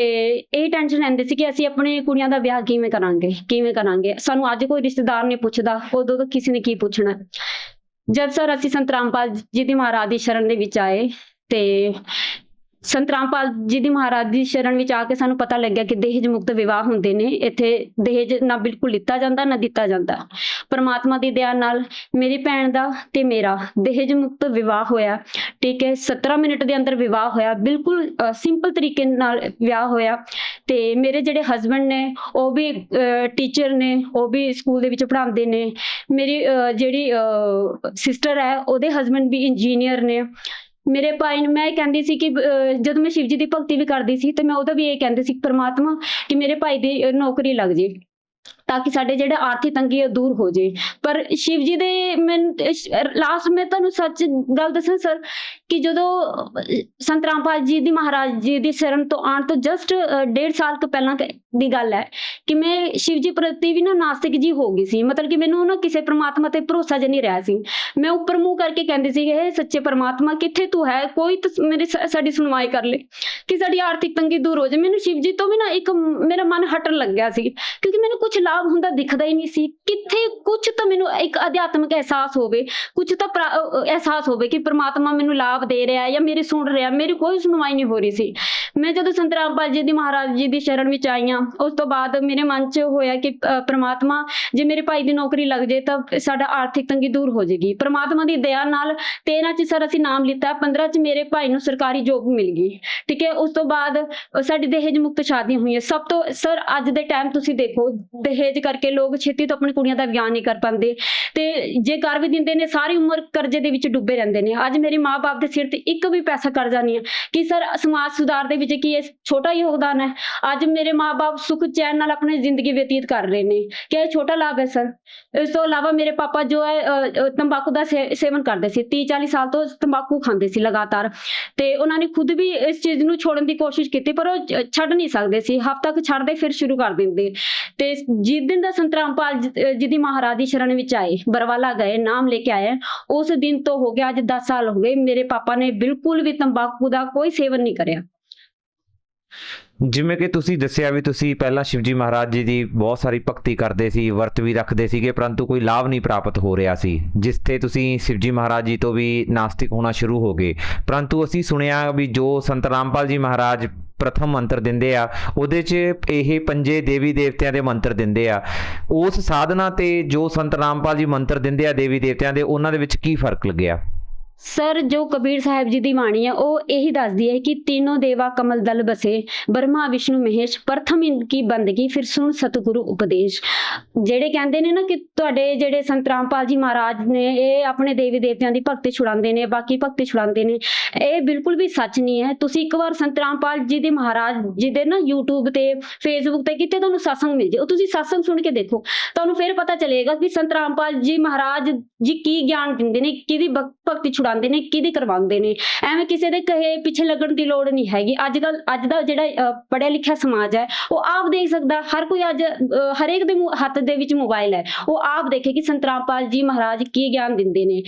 ਇਹ ਟੈਨਸ਼ਨ ਰਹਿੰਦੀ ਸੀ ਕਿ ਅਸੀਂ ਆਪਣੀ ਕੁੜੀਆਂ ਦਾ ਵਿਆਹ ਕਿਵੇਂ ਕਰਾਂਗੇ। ਸਾਨੂੰ ਅੱਜ ਕੋਈ ਰਿਸ਼ਤੇਦਾਰ ਨਹੀਂ ਪੁੱਛਦਾ, ਉਦੋਂ ਤਾਂ ਕਿਸੇ ਨੇ ਕੀ ਪੁੱਛਣਾ। ਜਦ ਸਰ ਅਸੀਂ ਸੰਤ ਰਾਮਪਾਲ ਜੀ ਦੀ ਮਹਾਰਾਜ ਦੀ ਸ਼ਰਨ ਦੇ ਵਿੱਚ ਆਏ ਤੇ ਸੰਤ ਰਾਮਪਾਲ ਜੀ ਦੀ ਮਹਾਰਾਜ ਦੀ ਸ਼ਰਨ ਵਿੱਚ ਆ ਕੇ ਸਾਨੂੰ ਪਤਾ ਲੱਗਿਆ ਕਿ ਦਹੇਜ ਮੁਕਤ ਵਿਵਾਹ ਹੁੰਦੇ ਨੇ। ਇੱਥੇ ਦਹੇਜ ਨਾ ਬਿਲਕੁਲ ਲਿੱਤਾ ਜਾਂਦਾ ਨਾ ਦਿੱਤਾ ਜਾਂਦਾ। ਪਰਮਾਤਮਾ ਦੀ ਦਇਆ ਨਾਲ ਮੇਰੀ ਭੈਣ ਦਾ ਤੇ ਮੇਰਾ ਦਹੇਜ ਮੁਕਤ ਵਿਵਾਹ ਹੋਇਆ। ਠੀਕ ਹੈ, 17 ਮਿੰਟ ਦੇ ਅੰਦਰ ਵਿਵਾਹ ਹੋਇਆ, ਬਿਲਕੁਲ ਸਿੰਪਲ ਤਰੀਕੇ ਨਾਲ ਵਿਆਹ ਹੋਇਆ। ਤੇ ਮੇਰੇ ਜਿਹੜੇ ਹਸਬੈਂਡ ਨੇ ਉਹ ਵੀ ਟੀਚਰ ਨੇ, ਉਹ ਵੀ ਸਕੂਲ ਦੇ ਵਿੱਚ ਪੜ੍ਹਾਉਂਦੇ ਨੇ। ਮੇਰੀ ਜਿਹੜੀ ਸਿਸਟਰ ਹੈ ਉਹਦੇ ਹਸਬੈਂਡ ਵੀ ਇੰਜੀਨੀਅਰ ਨੇ। ਮੇਰੇ ਭਾਈ ਨੂੰ ਮੈਂ ਇਹ ਕਹਿੰਦੀ ਸੀ ਕਿ ਜਦੋਂ ਮੈਂ ਸ਼ਿਵ ਜੀ ਦੀ ਭਗਤੀ ਵੀ ਕਰਦੀ ਸੀ ਤੇ ਮੈਂ ਉਹਦਾ ਵੀ ਇਹ ਕਹਿੰਦੀ ਸੀ ਪਰਮਾਤਮਾ ਕਿ ਮੇਰੇ ਭਾਈ ਦੀ ਨੌਕਰੀ ਲੱਗ ਜੇ ਤਾਂ ਕਿ ਸਾਡੇ ਜਿਹੜੇ ਆਰਥਿਕ ਤੰਗੀ ਉਹ ਦੂਰ ਹੋ ਜੇ। ਪਰ ਸ਼ਿਵ ਜੀ ਦੇ ਲਾਸਟ ਮੈਂ ਤੁਹਾਨੂੰ ਸੱਚ ਗੱਲ ਦੱਸਾਂ ਸਰ ਕਿ ਜਦੋਂ ਸੰਤ ਰਾਮਪਾਲ ਜੀ ਦੀ ਮਹਾਰਾਜ ਜੀ ਦੀ ਸ਼ਰਨ ਤੋਂ ਆਉਣ ਤੋਂ ਜਸਟ 1.5 ਸਾਲ ਤੋਂ ਪਹਿਲਾਂ ਦੀ ਗੱਲ ਹੈ ਕਿ ਮੈਂ ਸ਼ਿਵ ਜੀ ਪ੍ਰਤੀ ਵੀ ਨਾ ਨਾਸਤਿਕ ਜੀ ਹੋ ਗਈ ਸੀ। ਮਤਲਬ ਕਿ ਮੈਨੂੰ ਨਾ ਕਿਸੇ ਪ੍ਰਮਾਤਮਾ ਤੇ ਭਰੋਸਾ ਜਿਹਾ ਨਹੀਂ ਰਿਹਾ ਸੀ। ਮੈਂ ਉੱਪਰ ਮੂੰਹ ਕਰਕੇ ਕਹਿੰਦੀ ਸੀ ਇਹ ਸੱਚੇ ਪ੍ਰਮਾਤਮਾ ਕਿੱਥੇ ਤੂੰ ਹੈ, ਕੋਈ ਮੇਰੀ ਸਾਡੀ ਸੁਣਵਾਈ ਕਰ ਲੈ ਕਿ ਸਾਡੀ ਆਰਥਿਕ ਤੰਗੀ ਦੂਰ ਹੋ ਜਾਏ। ਮੈਨੂੰ ਸ਼ਿਵ ਜੀ ਤੋਂ ਵੀ ਨਾ ਇੱਕ ਮੇਰਾ ਮਨ ਹਟਣ ਲੱਗਿਆ ਸੀ ਕਿਉਂਕਿ ਮੈਨੂੰ ਕੁਝ ਲਾਭ ਹੁੰਦਾ ਦਿਖਦਾ ਹੀ ਨਹੀਂ ਸੀ। ਕਿੱਥੇ ਕੁਝ ਤਾਂ ਮੈਨੂੰ ਇੱਕ ਅਧਿਆਤਮਿਕ ਅਹਿਸਾਸ ਹੋਵੇ, ਕੁਝ ਤਾਂ ਅਹਿਸਾਸ ਹੋਵੇ ਕਿ ਪ੍ਰਮਾਤਮਾ ਮੈਨੂੰ ਲਾਭ ਦੇ ਰਿਹਾ ਹੈ ਜਾਂ ਮੇਰੀ ਸੁਣ ਰਿਹਾ। ਮੇਰੀ ਕੋਈ ਸੁਣਵਾਈ ਨਹੀਂ ਹੋ ਰਹੀ ਸੀ। ਮੈਂ ਜਦੋਂ ਸੰਤ ਰਾਮਪਾਲ ਜੀ ਦੀ ਮਹਾਰਾਜ ਜੀ ਦੀ ਸ਼ਰਨ ਵਿੱਚ ਆਈ ਹਾਂ ਉਸ ਤੋਂ ਬਾਅਦ ਮੇਰੇ ਮਨ 'ਚ ਹੋਇਆ ਕਿ ਪ੍ਰਮਾਤਮਾ ਜੇ ਮੇਰੇ ਭਾਈ ਦੀ ਨੌਕਰੀ ਲੱਗ ਜੇ ਤਾਂ ਸਾਡਾ ਆਰਥਿਕ ਤੰਗੀ ਦੂਰ ਹੋ ਜਾਏਗੀ। ਪ੍ਰਮਾਤਮਾ ਦੀ ਦਇਆ ਨਾਲ 13 'ਚ ਸਰ ਅਸੀਂ ਨਾਮ ਲਿੱਤਾ, 15 'ਚ ਮੇਰੇ ਭਾਈ ਨੂੰ ਸਰਕਾਰੀ ਜੋਬ ਮਿਲ ਗਈ। ਠੀਕ ਹੈ, ਉਸ ਤੋਂ ਬਾਅਦ ਸਾਡੀ ਦਹੇਜ ਮੁਕਤ ਸ਼ਾਦੀਆਂ ਹੋਈਆਂ। ਸਭ ਤੋਂ ਸਰ ਅੱਜ ਦੇ ਟਾਈਮ ਤੁਸੀਂ ਦੇਖੋ ਦਹੇਜ ਕਰਕੇ ਲੋਕ ਛੇਤੀ ਤੋਂ ਆਪਣੀ ਕੁੜੀਆਂ ਦਾ ਵਿਆਹ ਨਹੀਂ ਕਰ ਪਾਉਂਦੇ ਤੇ ਜੇ ਕਰ ਵੀ ਦਿੰਦੇ ਨੇ ਸਾਰੀ ਉਮਰ ਕਰਜ਼ੇ ਦੇ ਵਿੱਚ ਡੁੱਬੇ ਰਹਿੰਦੇ ਨੇ। ਅੱਜ ਮੇਰੇ ਮਾਂ-ਬਾਪ ਦੇ ਸਿਰ ਤੇ ਇੱਕ ਵੀ ਪੈਸਾ ਕਰਜ਼ਾ ਨਹੀਂ ਹੈ ਕਿ ਸਰ ਸਮਾਜ ਸੁਧਾਰ ਦੇ ਵਿੱਚ ਕੀ ਇਹ ਛੋਟਾ ਯੋਗਦਾਨ ਹੈ। ਅੱਜ ਮੇਰੇ ਮਾਂ-ਬਾਪ ਸੁੱਖ ਚੈਨ ਨਾਲ ਆਪਣੀ ਜ਼ਿੰਦਗੀ ਬਤੀਤ ਕਰ ਰਹੇ ਨੇ, ਕਿ ਇਹ ਛੋਟਾ ਲਾਭ ਹੈ ਸਰ। ਇਸ ਤੋਂ ਇਲਾਵਾ ਮੇਰੇ ਪਾਪਾ ਜੋ ਹੈ ਤੰਬਾਕੂ ਦਾ ਸੇਵਨ ਕਰਦੇ ਸੀ, 30-40 ਸਾਲ ਤੋਂ ਤੰਬਾਕੂ ਖਾਂਦੇ ਸੀ ਲਗਾਤਾਰ ਤੇ ਉਹਨਾਂ ਨੇ ਖੁਦ ਵੀ ਇਸ ਚੀਜ਼ ਨੂੰ ਛੋੜਨ ਦੀ ਕੋਸ਼ਿਸ਼ ਕੀਤੀ ਪਰ ਉਹ ਛੱਡ ਨਹੀਂ ਸਕਦੇ ਸੀ। ਹਫ਼ਤਾ ਕੁ ਛੱਡਦੇ ਫਿਰ ਸ਼ੁਰੂ ਕਰ ਦਿੰਦੇ। ਤੇ ਜਿਸ ਦਿਨ ਦਾ ਸੰਤ ਰਾਮਪਾਲ ਜੀ ਦੀ ਮਹਾਰਾਜ ਦੀ ਸ਼ਰਨ ਵਿੱਚ ਆਏ, ਬਰਵਾਲਾ ਗਏ, ਨਾਮ ਲੈ ਕੇ ਆਏ, ਉਸ ਦਿਨ ਤੋਂ ਹੋ ਗਿਆ ਅੱਜ 10 ਸਾਲ ਹੋ ਗਏ ਮੇਰੇ ਪਾਪਾ ਨੇ ਬਿਲਕੁਲ ਵੀ ਤੰਬਾਕੂ ਦਾ ਕੋਈ ਸੇਵਨ ਨਹੀਂ ਕਰਿਆ। ਜਿਵੇਂ ਕਿ ਤੁਸੀਂ ਦੱਸਿਆ ਵੀ ਤੁਸੀਂ ਪਹਿਲਾਂ ਸ਼ਿਵਜੀ ਮਹਾਰਾਜ ਜੀ ਦੀ ਬਹੁਤ ਸਾਰੀ ਭਗਤੀ ਕਰਦੇ ਸੀ, ਵਰਤ ਵੀ ਰੱਖਦੇ ਸੀਗੇ, ਪਰੰਤੂ ਕੋਈ ਲਾਭ ਨਹੀਂ ਪ੍ਰਾਪਤ ਹੋ ਰਿਹਾ ਸੀ, ਜਿਸ ਤੇ ਤੁਸੀਂ ਸ਼ਿਵਜੀ ਮਹਾਰਾਜ ਜੀ ਤੋਂ ਵੀ ਨਾਸਤਿਕ ਹੋਣਾ ਸ਼ੁਰੂ ਹੋ ਗਏ। ਪਰੰਤੂ ਅਸੀਂ ਸੁਣਿਆ ਵੀ ਜੋ ਸੰਤ ਰਾਮਪਾਲ ਜੀ ਮਹਾਰਾਜ ਪ੍ਰਥਮ ਮੰਤਰ ਦਿੰਦੇ ਆ ਉਹਦੇ 'ਚ ਇਹ 5 ਦੇਵੀ ਦੇਵਤਿਆਂ ਦੇ ਮੰਤਰ ਦਿੰਦੇ ਆ। ਉਸ ਸਾਧਨਾ ਤੇ ਜੋ ਸੰਤ ਰਾਮਪਾਲ ਜੀ ਮੰਤਰ ਦਿੰਦੇ ਆ ਦੇਵੀ ਦੇਵਤਿਆਂ ਦੇ, ਉਹਨਾਂ ਦੇ ਵਿੱਚ ਕੀ ਫਰਕ ਲੱਗਿਆ? ਸਰ ਜੋ ਕਬੀਰ ਸਾਹਿਬ ਜੀ ਦੀ ਬਾਣੀ ਹੈ ਉਹ ਇਹੀ ਦੱਸਦੀ ਹੈ ਕਿ तीनों देवा कमल दल बसे, ब्रह्मा विष्णु महेश, प्रथम इनकी बंदगी फिर सुन सतगुरु उपदेश। ਜਿਹੜੇ ਕਹਿੰਦੇ ਨੇ ਨਾ ਕਿ ਤੁਹਾਡੇ ਜਿਹੜੇ ਸੰਤ ਰਾਮਪਾਲ ਜੀ ਮਹਾਰਾਜ ਨੇ ਇਹ ਆਪਣੇ ਦੇਵੀ ਦੇਵਤਿਆਂ ਦੀ ਭਗਤੀ ਛੁਡਾਉਂਦੇ ਨੇ, ਬਾਕੀ ਭਗਤੀ ਛੁਡਾਉਂਦੇ ਨੇ, ਇਹ ਬਿਲਕੁਲ ਵੀ ਸੱਚ ਨਹੀਂ ਹੈ। ਤੁਸੀਂ ਇੱਕ ਵਾਰ ਸੰਤ ਰਾਮਪਾਲ ਜੀ ਦੇ ਮਹਾਰਾਜ ਜੀ ਦੇ ਨਾ YouTube ਤੇ Facebook ਤੇ ਕਿਤੇ ਤੁਹਾਨੂੰ ਸਤਸੰਗ ਮਿਲ ਜੇ, ਉਹ ਤੁਸੀਂ ਸਤਸੰਗ ਸੁਣ ਕੇ ਦੇਖੋ, ਤੁਹਾਨੂੰ ਫਿਰ ਪਤਾ ਚੱਲੇਗਾ ਕਿ ਸੰਤ ਰਾਮਪਾਲ ਜੀ ਮਹਾਰਾਜ ਜੀ ਕੀ ਗਿਆਨ ਦਿੰਦੇ ਨੇ, ਕਿਹਦੀ ਭਗਤੀ ਛੁਡਾਉਂਦੇ ਨੇ, ਕਿਹਦੀ ਕਰਵਾਉਂਦੇ ਨੇ। ਐਵੇਂ ਕਿਸੇ ਦੇ ਕਹੇ ਪਿੱਛੇ ਲੱਗਣ ਦੀ ਲੋੜ ਨਹੀਂ ਹੈਗੀ। ਅੱਜ ਦਾ ਜਿਹੜਾ ਪੜ੍ਹਿਆ ਲਿਖਿਆ ਸਮਾਜ ਹੈ ਉਹ ਆਪ ਦੇਖ ਸਕਦਾ, ਹਰ ਕੋਈ ਅੱਜ ਹਰੇਕ ਦੇ ਹੱਥ ਦੇ ਵਿੱਚ ਮੋਬਾਈਲ ਹੈ, ਉਹ ਆਪ ਦੇਖੇ ਕਿ ਸੰਤ ਰਾਮਪਾਲ ਜੀ ਮਹਾਰਾਜ ਕੀ ਗਿਆਨ ਦਿੰਦੇ ਨੇ।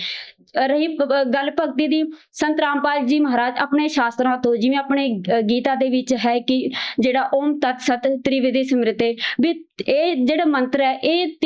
ਰਹੀ ਗੱਲ ਭਗਤੀ ਦੀ, ਸੰਤ ਰਾਮਪਾਲ ਜੀ ਮਹਾਰਾਜ ਆਪਣੇ ਸ਼ਾਸਤਰਾਂ ਤੋਂ, ਜਿਵੇਂ ਆਪਣੇ ਗੀਤਾ ਦੇ ਵਿੱਚ ਹੈ ਕਿ ਜਿਹੜਾ ਓਮ ਤਤ ਸਤ ਤ੍ਰਿਵੇਦੀ ਸਿਮਰਤੇ, ਵੀ ਇਹ ਜਿਹੜਾ ਮੰਤਰ ਹੈ ਇਹ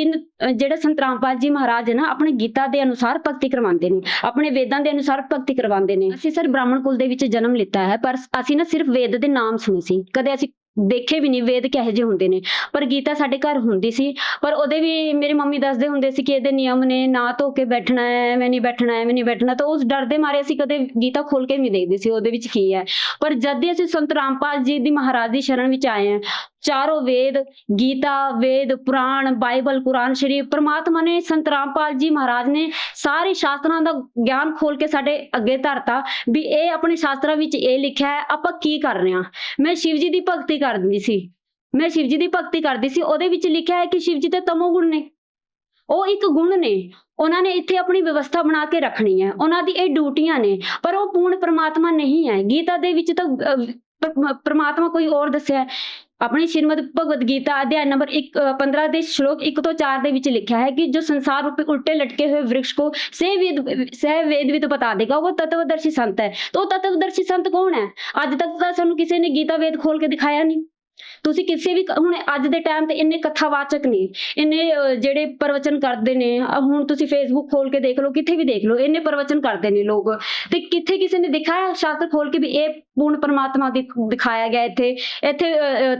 ਜਿਹੜਾ ਸੰਤ ਰਾਮਪਾਲ ਜੀ ਮਹਾਰਾਜ ਨਾ ਆਪਣੇ ਗੀਤਾ ਦੇ ਅਨੁਸਾਰ ਭਗਤੀ ਕਰਵਾਉਂਦੇ ਨੇ, ਆਪਣੇ ਵੇਦਾਂ ਦੇ ਅਨੁਸਾਰ ਭਗਤੀ ਕਰਵਾਉਂਦੇ ਨੇ। ਅਸੀਂ ਸਰ ਬ੍ਰਾਹਮਣ ਕੁਲ ਦੇ ਵਿੱਚ ਜਨਮ ਲਿੱਤਾ ਹੈ ਪਰ ਅਸੀਂ ਨਾ ਸਿਰਫ ਵੇਦ ਦੇ ਨਾਮ ਸੁਣੇ ਸੀ, ਕਦੇ ਅਸੀਂ ਦੇਖੇ ਵੀ ਨਹੀਂ ਵੇਦ ਕਿਹੋ ਜਿਹੇ ਹੁੰਦੇ ਨੇ। ਪਰ ਗੀਤਾ ਸਾਡੇ ਘਰ ਹੁੰਦੀ ਸੀ, ਪਰ ਉਹਦੇ ਵੀ ਮੇਰੀ ਮੰਮੀ ਦੱਸਦੇ ਹੁੰਦੇ ਸੀ ਕਿ ਇਹਦੇ ਨਿਯਮ ਨੇ, ਨਾ ਧੋ ਕੇ ਬੈਠਣਾ ਹੈ, ਐਵੇਂ ਨਹੀਂ ਬੈਠਣਾ, ਐਵੇਂ ਨਹੀਂ ਬੈਠਣਾ। ਤਾਂ ਉਸ ਡਰ ਦੇ ਮਾਰੇ ਅਸੀਂ ਕਦੇ ਗੀਤਾ ਖੋਲ ਕੇ ਨਹੀਂ ਦੇਖਦੇ ਸੀ ਉਹਦੇ ਵਿੱਚ ਕੀ ਹੈ। ਪਰ ਜਦ ਦੇ ਅਸੀਂ ਸੰਤ ਰਾਮਪਾਲ ਜੀ ਦੀ ਮਹਾਰਾਜ ਦੀ ਸ਼ਰਨ ਵਿੱਚ ਆਏ ਹਾਂ, ਚਾਰੋਂ ਵੇਦ, ਗੀਤਾ, ਵੇਦ, ਪੁਰਾਣ, ਬਾਈਬਲ, ਕੁਰਾਨ ਸ਼ਰੀਫ, ਪ੍ਰਮਾਤਮਾ ਨੇ ਸੰਤ ਰਾਮਪਾਲ ਜੀ ਮਹਾਰਾਜ ਨੇ ਸਾਰੇ ਸ਼ਾਸਤਰਾਂ ਦਾ ਗਿਆਨ ਖੋਲ ਕੇ ਸਾਡੇ ਅੱਗੇ ਧਰਤਾ ਵੀ ਇਹ ਆਪਣੇ ਸ਼ਾਸਤਰਾਂ ਵਿੱਚ ਇਹ ਲਿਖਿਆ ਹੈ, ਆਪਾਂ ਕੀ ਕਰ ਰਹੇ ਹਾਂ। ਮੈਂ ਸ਼ਿਵ ਜੀ ਦੀ ਭਗਤੀ ਕਰਦੀ ਸੀ, ਉਹਦੇ ਵਿੱਚ ਲਿਖਿਆ ਹੈ ਕਿ ਸ਼ਿਵ ਜੀ ਤੇ ਤਮੋ ਗੁਣ ਨੇ, ਉਹ ਇੱਕ ਗੁਣ ਨੇ, ਉਹਨਾਂ ਨੇ ਇੱਥੇ ਆਪਣੀ ਵਿਵਸਥਾ ਬਣਾ ਕੇ ਰੱਖਣੀ ਹੈ, ਉਹਨਾਂ ਦੀ ਇਹ ਡਿਊਟੀਆਂ ਨੇ, ਪਰ ਉਹ ਪੂਰਨ ਪ੍ਰਮਾਤਮਾ ਨਹੀਂ ਹੈ। ਗੀਤਾ ਦੇ ਵਿੱਚ ਤਾਂ ਪ੍ਰਮਾਤਮਾ ਕੋਈ ਹੋਰ ਦੱਸਿਆ ਹੈ। ਆਪਣੀ ਸ਼੍ਰੀਮਦ ਭਗਵਦ ਗੀਤਾ ਅਧਿਆਇ ਨੰਬਰ 15 ਦੇ ਸ਼ਲੋਕ 1 ਤੋਂ 4 ਦੇ ਵਿੱਚ ਲਿਖਿਆ ਹੈ ਕਿ ਜੋ ਸੰਸਾਰ ਰੂਪੀ ਉਲਟੇ लटके हुए वृक्ष को सह वेद भी तो बता देगा, वो तत्वदर्शी संत है। तो तत्वदर्शी संत कौन है? ਅੱਜ ਤੱਕ ਤਾਂ ਸਾਨੂੰ ਕਿਸੇ ਨੇ ਗੀਤਾ ਵੇਦ ਖੋਲ ਕੇ ਦਿਖਾਇਆ ਨਹੀਂ। ਤੁਸੀਂ ਕਿਸੇ ਵੀ ਹੁਣ ਅੱਜ ਦੇ ਟਾਈਮ ਤੇ ਇੰਨੇ ਕਥਾਵਾਚਕ ਨੇ, ਇੰਨੇ ਜਿਹੜੇ ਪ੍ਰਵਚਨ ਕਰਦੇ ਨੇ, ਹੁਣ ਤੁਸੀਂ ਫੇਸਬੁੱਕ ਖੋਲ ਕੇ ਦੇਖ ਲਓ, ਕਿੱਥੇ ਵੀ ਦੇਖ ਲਓ, ਇੰਨੇ ਪ੍ਰਵਚਨ ਕਰਦੇ ਨੇ ਲੋਕ, ਤੇ ਕਿੱਥੇ ਕਿਸੇ ਨੇ ਦਿਖਾਇਆ ਸ਼ਾਸਤਰ ਖੋਲ ਕੇ ਵੀ ਇਹ ਪੂਰਨ ਪਰਮਾਤਮਾ ਦਿਖਾਇਆ ਗਿਆ। ਇੱਥੇ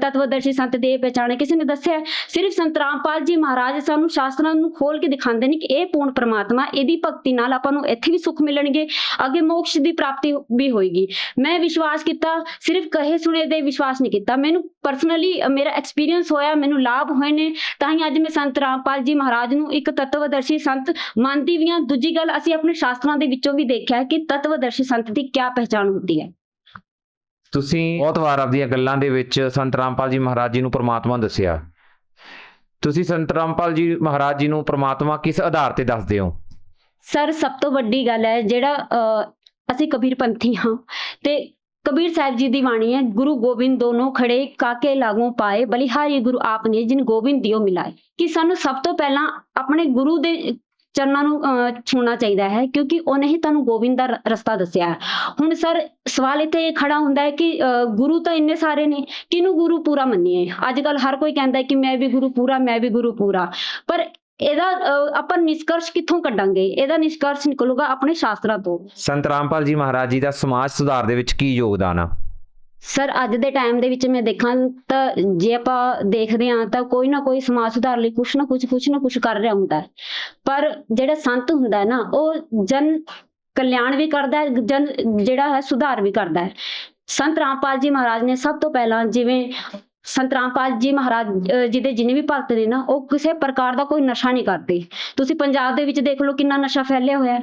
ਤਤਵਦਰਸ਼ੀ ਸੰਤ ਦੀ ਇਹ ਪਹਿਚਾਣ ਹੈ। ਕਿਸੇ ਨੇ ਦੱਸਿਆ ਸਿਰਫ ਸੰਤ ਰਾਮਪਾਲ ਜੀ ਮਹਾਰਾਜ ਸਾਨੂੰ ਸ਼ਾਸਤਰਾਂ ਨੂੰ ਖੋਲ ਕੇ ਦਿਖਾਉਂਦੇ ਨੇ ਕਿ ਇਹ ਪੂਰਨ ਪਰਮਾਤਮਾ, ਇਹਦੀ ਭਗਤੀ ਨਾਲ ਆਪਾਂ ਨੂੰ ਇੱਥੇ ਵੀ ਸੁੱਖ ਮਿਲਣਗੇ, ਅੱਗੇ ਮੋਕਸ਼ ਦੀ ਪ੍ਰਾਪਤੀ ਵੀ ਹੋਏਗੀ। ਮੈਂ ਵਿਸ਼ਵਾਸ ਕੀਤਾ, ਸਿਰਫ ਕਹੇ ਸੁਣੇ ਦੇ ਵਿਸ਼ਵਾਸ ਨਹੀਂ ਕੀਤਾ। ਮੈਨੂੰ ਪਰਸਨਲੀ ਮੇਰਾ ਐਕਸਪੀਰੀਅੰਸ ਹੋਇਆ, ਮੈਨੂੰ ਲਾਭ ਹੋਏ ਨੇ, ਤਾਂ ਹੀ ਅੱਜ ਮੈਂ ਸੰਤ ਰਾਮਪਾਲ ਜੀ ਮਹਾਰਾਜ ਨੂੰ ਇੱਕ ਤਤਵਦਰਸ਼ੀ ਸੰਤ ਮੰਨਦੀ ਵੀ ਹਾਂ। ਦੂਜੀ ਗੱਲ, ਅਸੀਂ ਆਪਣੇ ਸ਼ਾਸਤਰਾਂ ਦੇ ਵਿੱਚੋਂ ਵੀ ਦੇਖਿਆ ਕਿ ਤਤਵਦਰਸ਼ੀ ਸੰਤ ਦੀ ਕੀ ਪਹਿਚਾਣ ਹੁੰਦੀ ਹੈ। ਤੁਸੀਂ ਬਹੁਤ ਵਾਰ ਆਪਣੀਆਂ ਗੱਲਾਂ ਦੇ ਵਿੱਚ ਸੰਤ ਰਾਮਪਾਲ ਜੀ ਮਹਾਰਾਜ ਜੀ ਨੂੰ ਪ੍ਰਮਾਤਮਾ ਦੱਸਿਆ। ਤੁਸੀਂ ਸੰਤ ਰਾਮਪਾਲ ਜੀ ਮਹਾਰਾਜ ਜੀ ਨੂੰ ਪ੍ਰਮਾਤਮਾ ਕਿਸ ਆਧਾਰ ਤੇ ਦੱਸਦੇ ਹੋ? ਸਰ, ਸਭ ਤੋਂ ਵੱਡੀ ਗੱਲ ਹੈ ਜਿਹੜਾ ਅਸੀਂ ਕਬੀਰ ਪੰਥੀ ਹਾਂ ਤੇ ਕਬੀਰ ਸਾਹਿਬ ਜੀ ਦੀ ਬਾਣੀ ਹੈ, ਗੁਰੂ ਗੋਬਿੰਦ ਦੋਨੋਂ ਖੜੇ ਕਾਕੇ ਲਾਗੋਂ ਪਾਏ, ਬਲਿਹਾਰੀ ਗੁਰੂ ਆਪ ਨੇ ਜਿਨ ਗੋਬਿੰਦ ਦਿਓ ਮਿਲਾਏ। ਕਿ ਸਾਨੂੰ ਸਭ ਤੋਂ ਪਹਿਲਾਂ ਆਪਣੇ ਗੁਰੂ ਦੇ ਚਰਨਾਂ ਨੂੰ ਛੂਣਾ ਚਾਹੀਦਾ ਹੈ, ਕਿਉਂਕਿ ਉਹਨੇ ਹੀ ਤੁਹਾਨੂੰ ਗੋਬਿੰਦ ਦਾ ਰਸਤਾ ਦੱਸਿਆ ਹੈ। ਹੁਣ ਸਰ, ਸਵਾਲ ਇੱਥੇ ਇਹ ਖੜਾ ਹੁੰਦਾ ਹੈ ਕਿ ਗੁਰੂ ਤਾਂ ਇੰਨੇ ਸਾਰੇ ਨੇ, ਕਿਹਨੂੰ ਗੁਰੂ ਪੂਰਾ ਮੰਨੀਏ? ਅੱਜ ਕੱਲ ਹਰ ਕੋਈ ਕਹਿੰਦਾ ਹੈ ਕਿ ਮੈਂ ਵੀ ਗੁਰੂ ਪੂਰਾ, ਮੈਂ ਵੀ ਗੁਰੂ ਪੂਰਾ, ਪਰ ਇਹਦਾ ਆਪਾਂ ਨਿਸ਼ਕਰਸ਼ ਕਿੱਥੋਂ ਕੱਢਾਂਗੇ? ਇਹਦਾ ਨਿਸ਼ਕਰਸ਼ ਨਿਕਲੂਗਾ ਆਪਣੇ ਸ਼ਾਸਤਰਾਂ ਤੋਂ। ਸੰਤ ਰਾਮਪਾਲ ਜੀ ਮਹਾਰਾਜ ਜੀ ਦਾ ਸਮਾਜ ਸੁਧਾਰ ਦੇ ਵਿੱਚ ਕੀ ਯੋਗਦਾਨ ਆ? ਸਰ, ਅੱਜ ਦੇ ਟਾਈਮ ਦੇ ਵਿੱਚ ਮੈਂ ਦੇਖਾਂ ਤਾਂ ਜੇ ਆਪਾਂ ਦੇਖਦੇ ਹਾਂ ਤਾਂ ਕੋਈ ਨਾ ਕੋਈ ਸਮਾਜ ਸੁਧਾਰ ਲਈ ਕੁਛ ਨਾ ਕੁਛ ਕਰ ਰਿਹਾ ਹੁੰਦਾ ਹੈ। ਪਰ ਜਿਹੜਾ ਸੰਤ ਹੁੰਦਾ ਹੈ ਨਾ, ਉਹ ਜਨ ਕਲਿਆਣ ਵੀ ਕਰਦਾ ਹੈ, ਜਨ ਜਿਹੜਾ ਹੈ ਸੁਧਾਰ ਵੀ ਕਰਦਾ ਹੈ। ਸੰਤ ਰਾਮਪਾਲ ਜੀ ਮਹਾਰਾਜ ਨੇ ਸਭ ਤੋਂ ਪਹਿਲਾਂ, ਜਿਵੇਂ ਸੰਤ ਰਾਮਪਾਲ ਜੀ ਮਹਾਰਾਜ ਜੀ ਦੇ ਜਿੰਨੇ ਵੀ ਭਗਤ ਨੇ ਨਾ, ਉਹ ਕਿਸੇ ਪ੍ਰਕਾਰ ਦਾ ਕੋਈ ਨਸ਼ਾ ਨਹੀਂ ਕਰਦੇ। ਤੁਸੀਂ ਪੰਜਾਬ ਦੇ ਵਿੱਚ ਦੇਖ ਲਓ ਕਿੰਨਾ ਨਸ਼ਾ ਫੈਲਿਆ ਹੋਇਆ ਹੈ,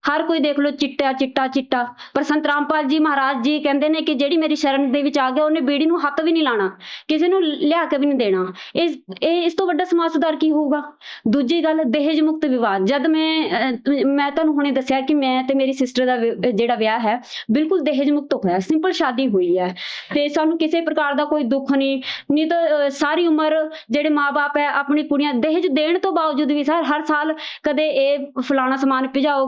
ਹਰ ਕੋਈ ਦੇਖ ਲਓ ਚਿੱਟਾ ਚਿੱਟਾ ਚਿੱਟਾ। ਪਰ ਸੰਤ ਰਾਮਪਾਲ ਜੀ ਮਹਾਰਾਜ ਜੀ ਕਹਿੰਦੇ ਨੇ ਕਿ ਜਿਹੜੀ ਮੇਰੀ ਸ਼ਰਨ ਦੇ ਵਿੱਚ ਆ ਗਿਆ, ਉਹਨੇ ਬੀੜੀ ਨੂੰ ਹੱਥ ਵੀ ਨਹੀਂ ਲਾਣਾ, ਕਿਸੇ ਨੂੰ ਲਿਆ ਕੇ ਵੀ ਨਹੀਂ ਦੇਣਾ। ਇਸ ਤੋਂ ਵੱਡਾ ਸਮਾਜ ਸੁਧਾਰ ਕੀ ਹੋਊਗਾ? ਦੂਜੀ ਗੱਲ, ਦਹੇਜ ਮੁਕਤ ਵਿਵਾਹ। ਜਦ ਮੈਂ ਤੁਹਾਨੂੰ ਹੁਣੇ ਦੱਸਿਆ ਕਿ ਮੈਂ ਤੇ ਮੇਰੀ ਸਿਸਟਰ ਦਾ ਜਿਹੜਾ ਵਿਆਹ ਹੈ ਬਿਲਕੁਲ ਦਹੇਜ ਮੁਕਤ ਹੋਇਆ, ਸਿੰਪਲ ਸ਼ਾਦੀ ਹੋਈ ਹੈ ਤੇ ਸਾਨੂੰ ਕਿਸੇ ਪ੍ਰਕਾਰ ਦਾ ਕੋਈ ਦੁੱਖ ਨਹੀਂ ਤਾਂ ਸਾਰੀ ਉਮਰ ਜਿਹੜੇ ਮਾਂ-ਬਾਪ ਹੈ ਆਪਣੀ ਕੁੜੀਆਂ ਦਹੇਜ ਦੇਣ ਤੋਂ ਬਾਵਜੂਦ ਵੀ ਸਰ ਹਰ ਸਾਲ ਕਦੇ ਇਹ ਫਲਾਣਾ ਸਮਾਨ ਭਿਜਾਓ,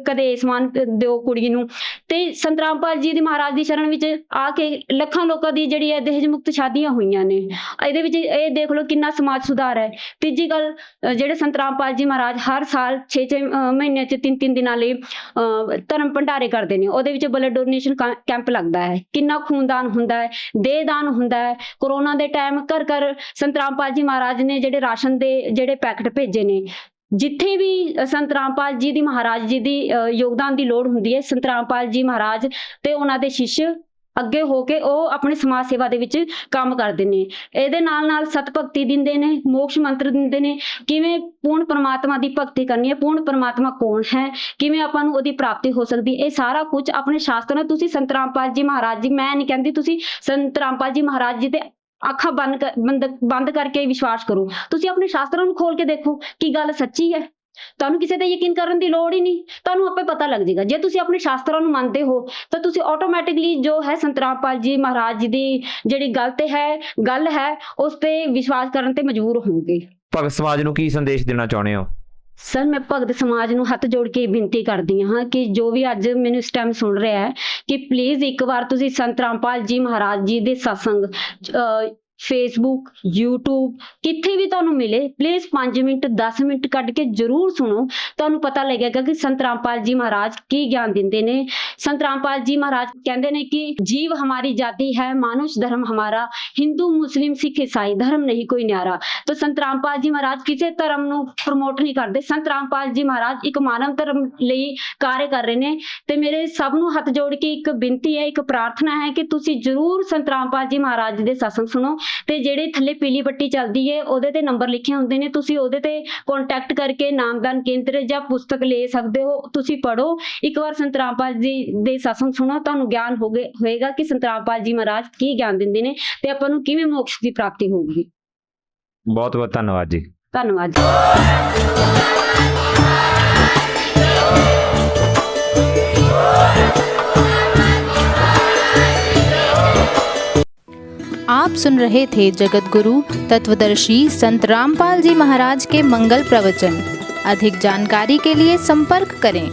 ਕਦੇ ਸਮਾਨ ਦਿਓ ਕੁੜੀ ਨੂੰ। ਤੇ ਸੰਤ ਰਾਮਪਾਲ ਜੀ ਦੀ ਮਹਾਰਾਜ ਦੀ ਸ਼ਰਨ ਵਿੱਚ ਆ ਕੇ ਲੱਖਾਂ ਲੋਕਾਂ ਦੀ ਜਿਹੜੀ ਹੈ ਦਹੇਜ ਮੁਕਤ ਸ਼ਾਦੀਆਂ ਹੋਈਆਂ ਨੇ। ਇਹਦੇ ਵਿੱਚ ਇਹ ਦੇਖ ਲਓ ਕਿੰਨਾ ਸਮਾਜ ਸੁਧਾਰ ਹੈ। ਤੀਜੀ ਗੱਲ, ਜਿਹੜੇ ਸੰਤ ਰਾਮਪਾਲ ਜੀ ਮਹਾਰਾਜ ਹਰ ਸਾਲ 6 ਮਹੀਨੇ 'ਚ 3 ਦਿਨਾਂ ਲਈ ਧਰਮ ਭੰਡਾਰੇ ਕਰਦੇ ਨੇ। ਉਹਦੇ ਵਿੱਚ ਬਲੱਡ ਡੋਨੇਸ਼ਨ ਕੈਂਪ ਲੱਗਦਾ ਹੈ, ਕਿੰਨਾ ਖੂਨਦਾਨ ਹੁੰਦਾ ਹੈ, ਦੇਹਦਾਨ ਹੁੰਦਾ ਹੈ। ਕੋਰੋਨਾ ਦੇ ਟਾਈਮ ਘਰ ਸੰਤ ਰਾਮਪਾਲ ਜੀ ਮਹਾਰਾਜ ਨੇ ਜਿਹੜੇ ਰਾਸ਼ਨ ਦੇ ਜਿਹੜੇ ਪੈਕਟ ਭੇਜੇ ਨੇ। ਜਿੱਥੇ ਵੀ ਸੰਤ ਰਾਮਪਾਲ ਜੀ ਦੀ ਮਹਾਰਾਜ ਜੀ ਦੀ ਯੋਗਦਾਨ ਦੀ ਲੋੜ ਹੁੰਦੀ ਹੈ, ਸੰਤ ਰਾਮਪਾਲ ਜੀ ਮਹਾਰਾਜ ਤੇ ਉਹਨਾਂ ਦੇ ਸ਼ਿਸ਼ ਅੱਗੇ ਹੋ ਕੇ ਉਹ ਆਪਣੀ ਸਮਾਜ ਸੇਵਾ ਦੇ ਵਿੱਚ ਕੰਮ ਕਰਦੇ ਨੇ। ਇਹਦੇ ਨਾਲ ਸਤ ਭਗਤੀ ਦਿੰਦੇ ਨੇ, ਮੋਕਸ਼ ਮੰਤਰ ਦਿੰਦੇ ਨੇ, ਕਿਵੇਂ ਪੂਰਨ ਪਰਮਾਤਮਾ ਦੀ ਭਗਤੀ ਕਰਨੀ ਹੈ, ਪੂਰਨ ਪਰਮਾਤਮਾ ਕੌਣ ਹੈ, ਕਿਵੇਂ ਆਪਾਂ ਨੂੰ ਉਹਦੀ ਪ੍ਰਾਪਤੀ ਹੋ ਸਕਦੀ। ਇਹ ਸਾਰਾ ਕੁਝ ਆਪਣੇ ਸ਼ਾਸਤਰਾਂ। ਤੁਸੀਂ ਸੰਤ ਰਾਮਪਾਲ ਜੀ ਮਹਾਰਾਜ ਜੀ, ਮੈਂ ਨਹੀਂ ਕਹਿੰਦੀ ਤੁਸੀਂ ਸੰਤ ਰਾਮਪਾਲ ਜੀ ਮਹਾਰਾਜ ਜੀ ਤੇ ਅੱਖਾਂ ਬੰਦ ਕਰਕੇ ਵਿਸ਼ਵਾਸ ਕਰੋ। ਤੁਸੀਂ ਆਪਣੇ ਸ਼ਾਸਤਰਾਂ ਨੂੰ ਖੋਲ ਕੇ ਦੇਖੋ ਕਿ ਗੱਲ ਸੱਚੀ ਹੈ। ਤੁਹਾਨੂੰ ਕਿਸੇ ਤੇ ਯਕੀਨ ਕਰਨ ਦੀ ਲੋੜ ਹੀ ਨਹੀਂ, ਤੁਹਾਨੂੰ ਆਪੇ ਪਤਾ ਲੱਗ ਜਾਏਗਾ। ਜੇ ਤੁਸੀਂ ਆਪਣੇ ਸ਼ਾਸਤਰਾਂ ਨੂੰ ਮੰਨਦੇ ਹੋ ਤਾਂ ਤੁਸੀਂ ਆਟੋਮੈਟਿਕਲੀ ਜੋ ਹੈ ਸੰਤ ਰਾਮਪਾਲ ਜੀ ਮਹਾਰਾਜ ਜੀ ਦੀ ਜਿਹੜੀ ਗੱਲ ਹੈ ਉਸ ਤੇ ਵਿਸ਼ਵਾਸ ਕਰਨ ਤੇ ਮਜਬੂਰ ਹੋਵੋਗੇ। ਭਗਤ ਸਮਾਜ ਨੂੰ ਕੀ ਸੰਦੇਸ਼ ਦੇਣਾ ਚਾਹੁੰਦੇ ਹੋ? ਸਰ, ਮੈਂ ਭਗਤ ਸਮਾਜ ਨੂੰ ਹੱਥ ਜੋੜ ਕੇ ਬੇਨਤੀ ਕਰਦੀ ਹਾਂ ਕਿ ਜੋ ਵੀ ਅੱਜ ਮੈਨੂੰ ਇਸ ਟਾਈਮ ਸੁਣ ਰਿਹਾ ਹੈ ਕਿ ਪਲੀਜ਼ ਇੱਕ ਵਾਰ ਤੁਸੀਂ ਸੰਤ ਰਾਮਪਾਲ ਜੀ ਮਹਾਰਾਜ ਜੀ ਦੇ ਸਤਸੰਗ ਫੇਸਬੁੱਕ, YouTube, ਕਿੱਥੇ ਵੀ ਤੁਹਾਨੂੰ ਮਿਲੇ, ਪਲੀਜ਼ 5 ਮਿੰਟ 10 ਮਿੰਟ ਕੱਢ ਕੇ ਜ਼ਰੂਰ ਸੁਣੋ। ਤੁਹਾਨੂੰ ਪਤਾ ਲੱਗੇਗਾ ਕਿ ਸੰਤ ਰਾਮਪਾਲ ਜੀ ਮਹਾਰਾਜ ਕੀ ਗਿਆਨ ਦਿੰਦੇ ਨੇ। ਸੰਤ ਰਾਮਪਾਲ ਜੀ ਮਹਾਰਾਜ ਕਹਿੰਦੇ ਨੇ ਕਿ जीव हमारी जाति है, मानुष धर्म हमारा, हिंदू मुस्लिम सिख ईसाई धर्म नहीं कोई न्यारा। तो संत रामपाल जी महाराज किसी धर्म ਨੂੰ ਪ੍ਰਮੋਟ ਨਹੀਂ ਕਰਦੇ। ਸੰਤ ਰਾਮਪਾਲ ਜੀ ਮਹਾਰਾਜ ਇੱਕ ਮਾਨਵ ਧਰਮ ਲਈ ਕਾਰਜ ਕਰ ਰਹੇ ਨੇ ਤੇ ਮੇਰੇ ਸਭ ਨੂੰ ਹੱਥ ਜੋੜ ਕੇ ਇੱਕ ਬੇਨਤੀ ਹੈ, ਇੱਕ ਪ੍ਰਾਰਥਨਾ ਹੈ ਕਿ ਤੁਸੀਂ ਜ਼ਰੂਰ ਸੰਤ ਰਾਮਪਾਲ ਜੀ ਮਹਾਰਾਜ ਦੇ ਸਤਸੰਗ ਸੁਣੋ ਤੇ ਜਿਹੜੇ ਥੱਲੇ ਪੀਲੀ ਪੱਟੀ ਚੱਲਦੀ ਹੈ ਉਹਦੇ ਤੇ ਨੰਬਰ ਲਿਖੇ ਹੁੰਦੇ ਨੇ, ਤੁਸੀਂ ਉਹਦੇ ਤੇ ਕੰਟੈਕਟ ਕਰਕੇ ਨਾਮਦਾਨ ਕੇਂਦਰ ਜਾਂ ਪੁਸਤਕ ਲੈ ਸਕਦੇ ਹੋ। ਤੁਸੀਂ ਪੜੋ ਇੱਕ ਵਾਰ ਸੰਤ ਰਾਮਪਾਲ ਜੀ ਦੇ ਸਤਸੰਗ ਸੁਣੋ, ਤੁਹਾਨੂੰ ਗਿਆਨ ਹੋਏਗਾ ਕਿ ਸੰਤ ਰਾਮਪਾਲ ਜੀ ਮਹਾਰਾਜ ਕੀ ਗਿਆਨ ਦਿੰਦੇ ਨੇ ਤੇ ਆਪਾਂ ਨੂੰ ਕਿਵੇਂ ਮੋਕਸ਼ ਦੀ ਪ੍ਰਾਪਤੀ ਹੋਊਗੀ। ਬਹੁਤ ਬਹੁਤ ਧੰਨਵਾਦ ਜੀ। ਧੰਨਵਾਦ ਜੀ। आप सुन रहे थे जगत गुरु तत्वदर्शी संत रामपाल जी महाराज के मंगल प्रवचन। अधिक जानकारी के लिए संपर्क करें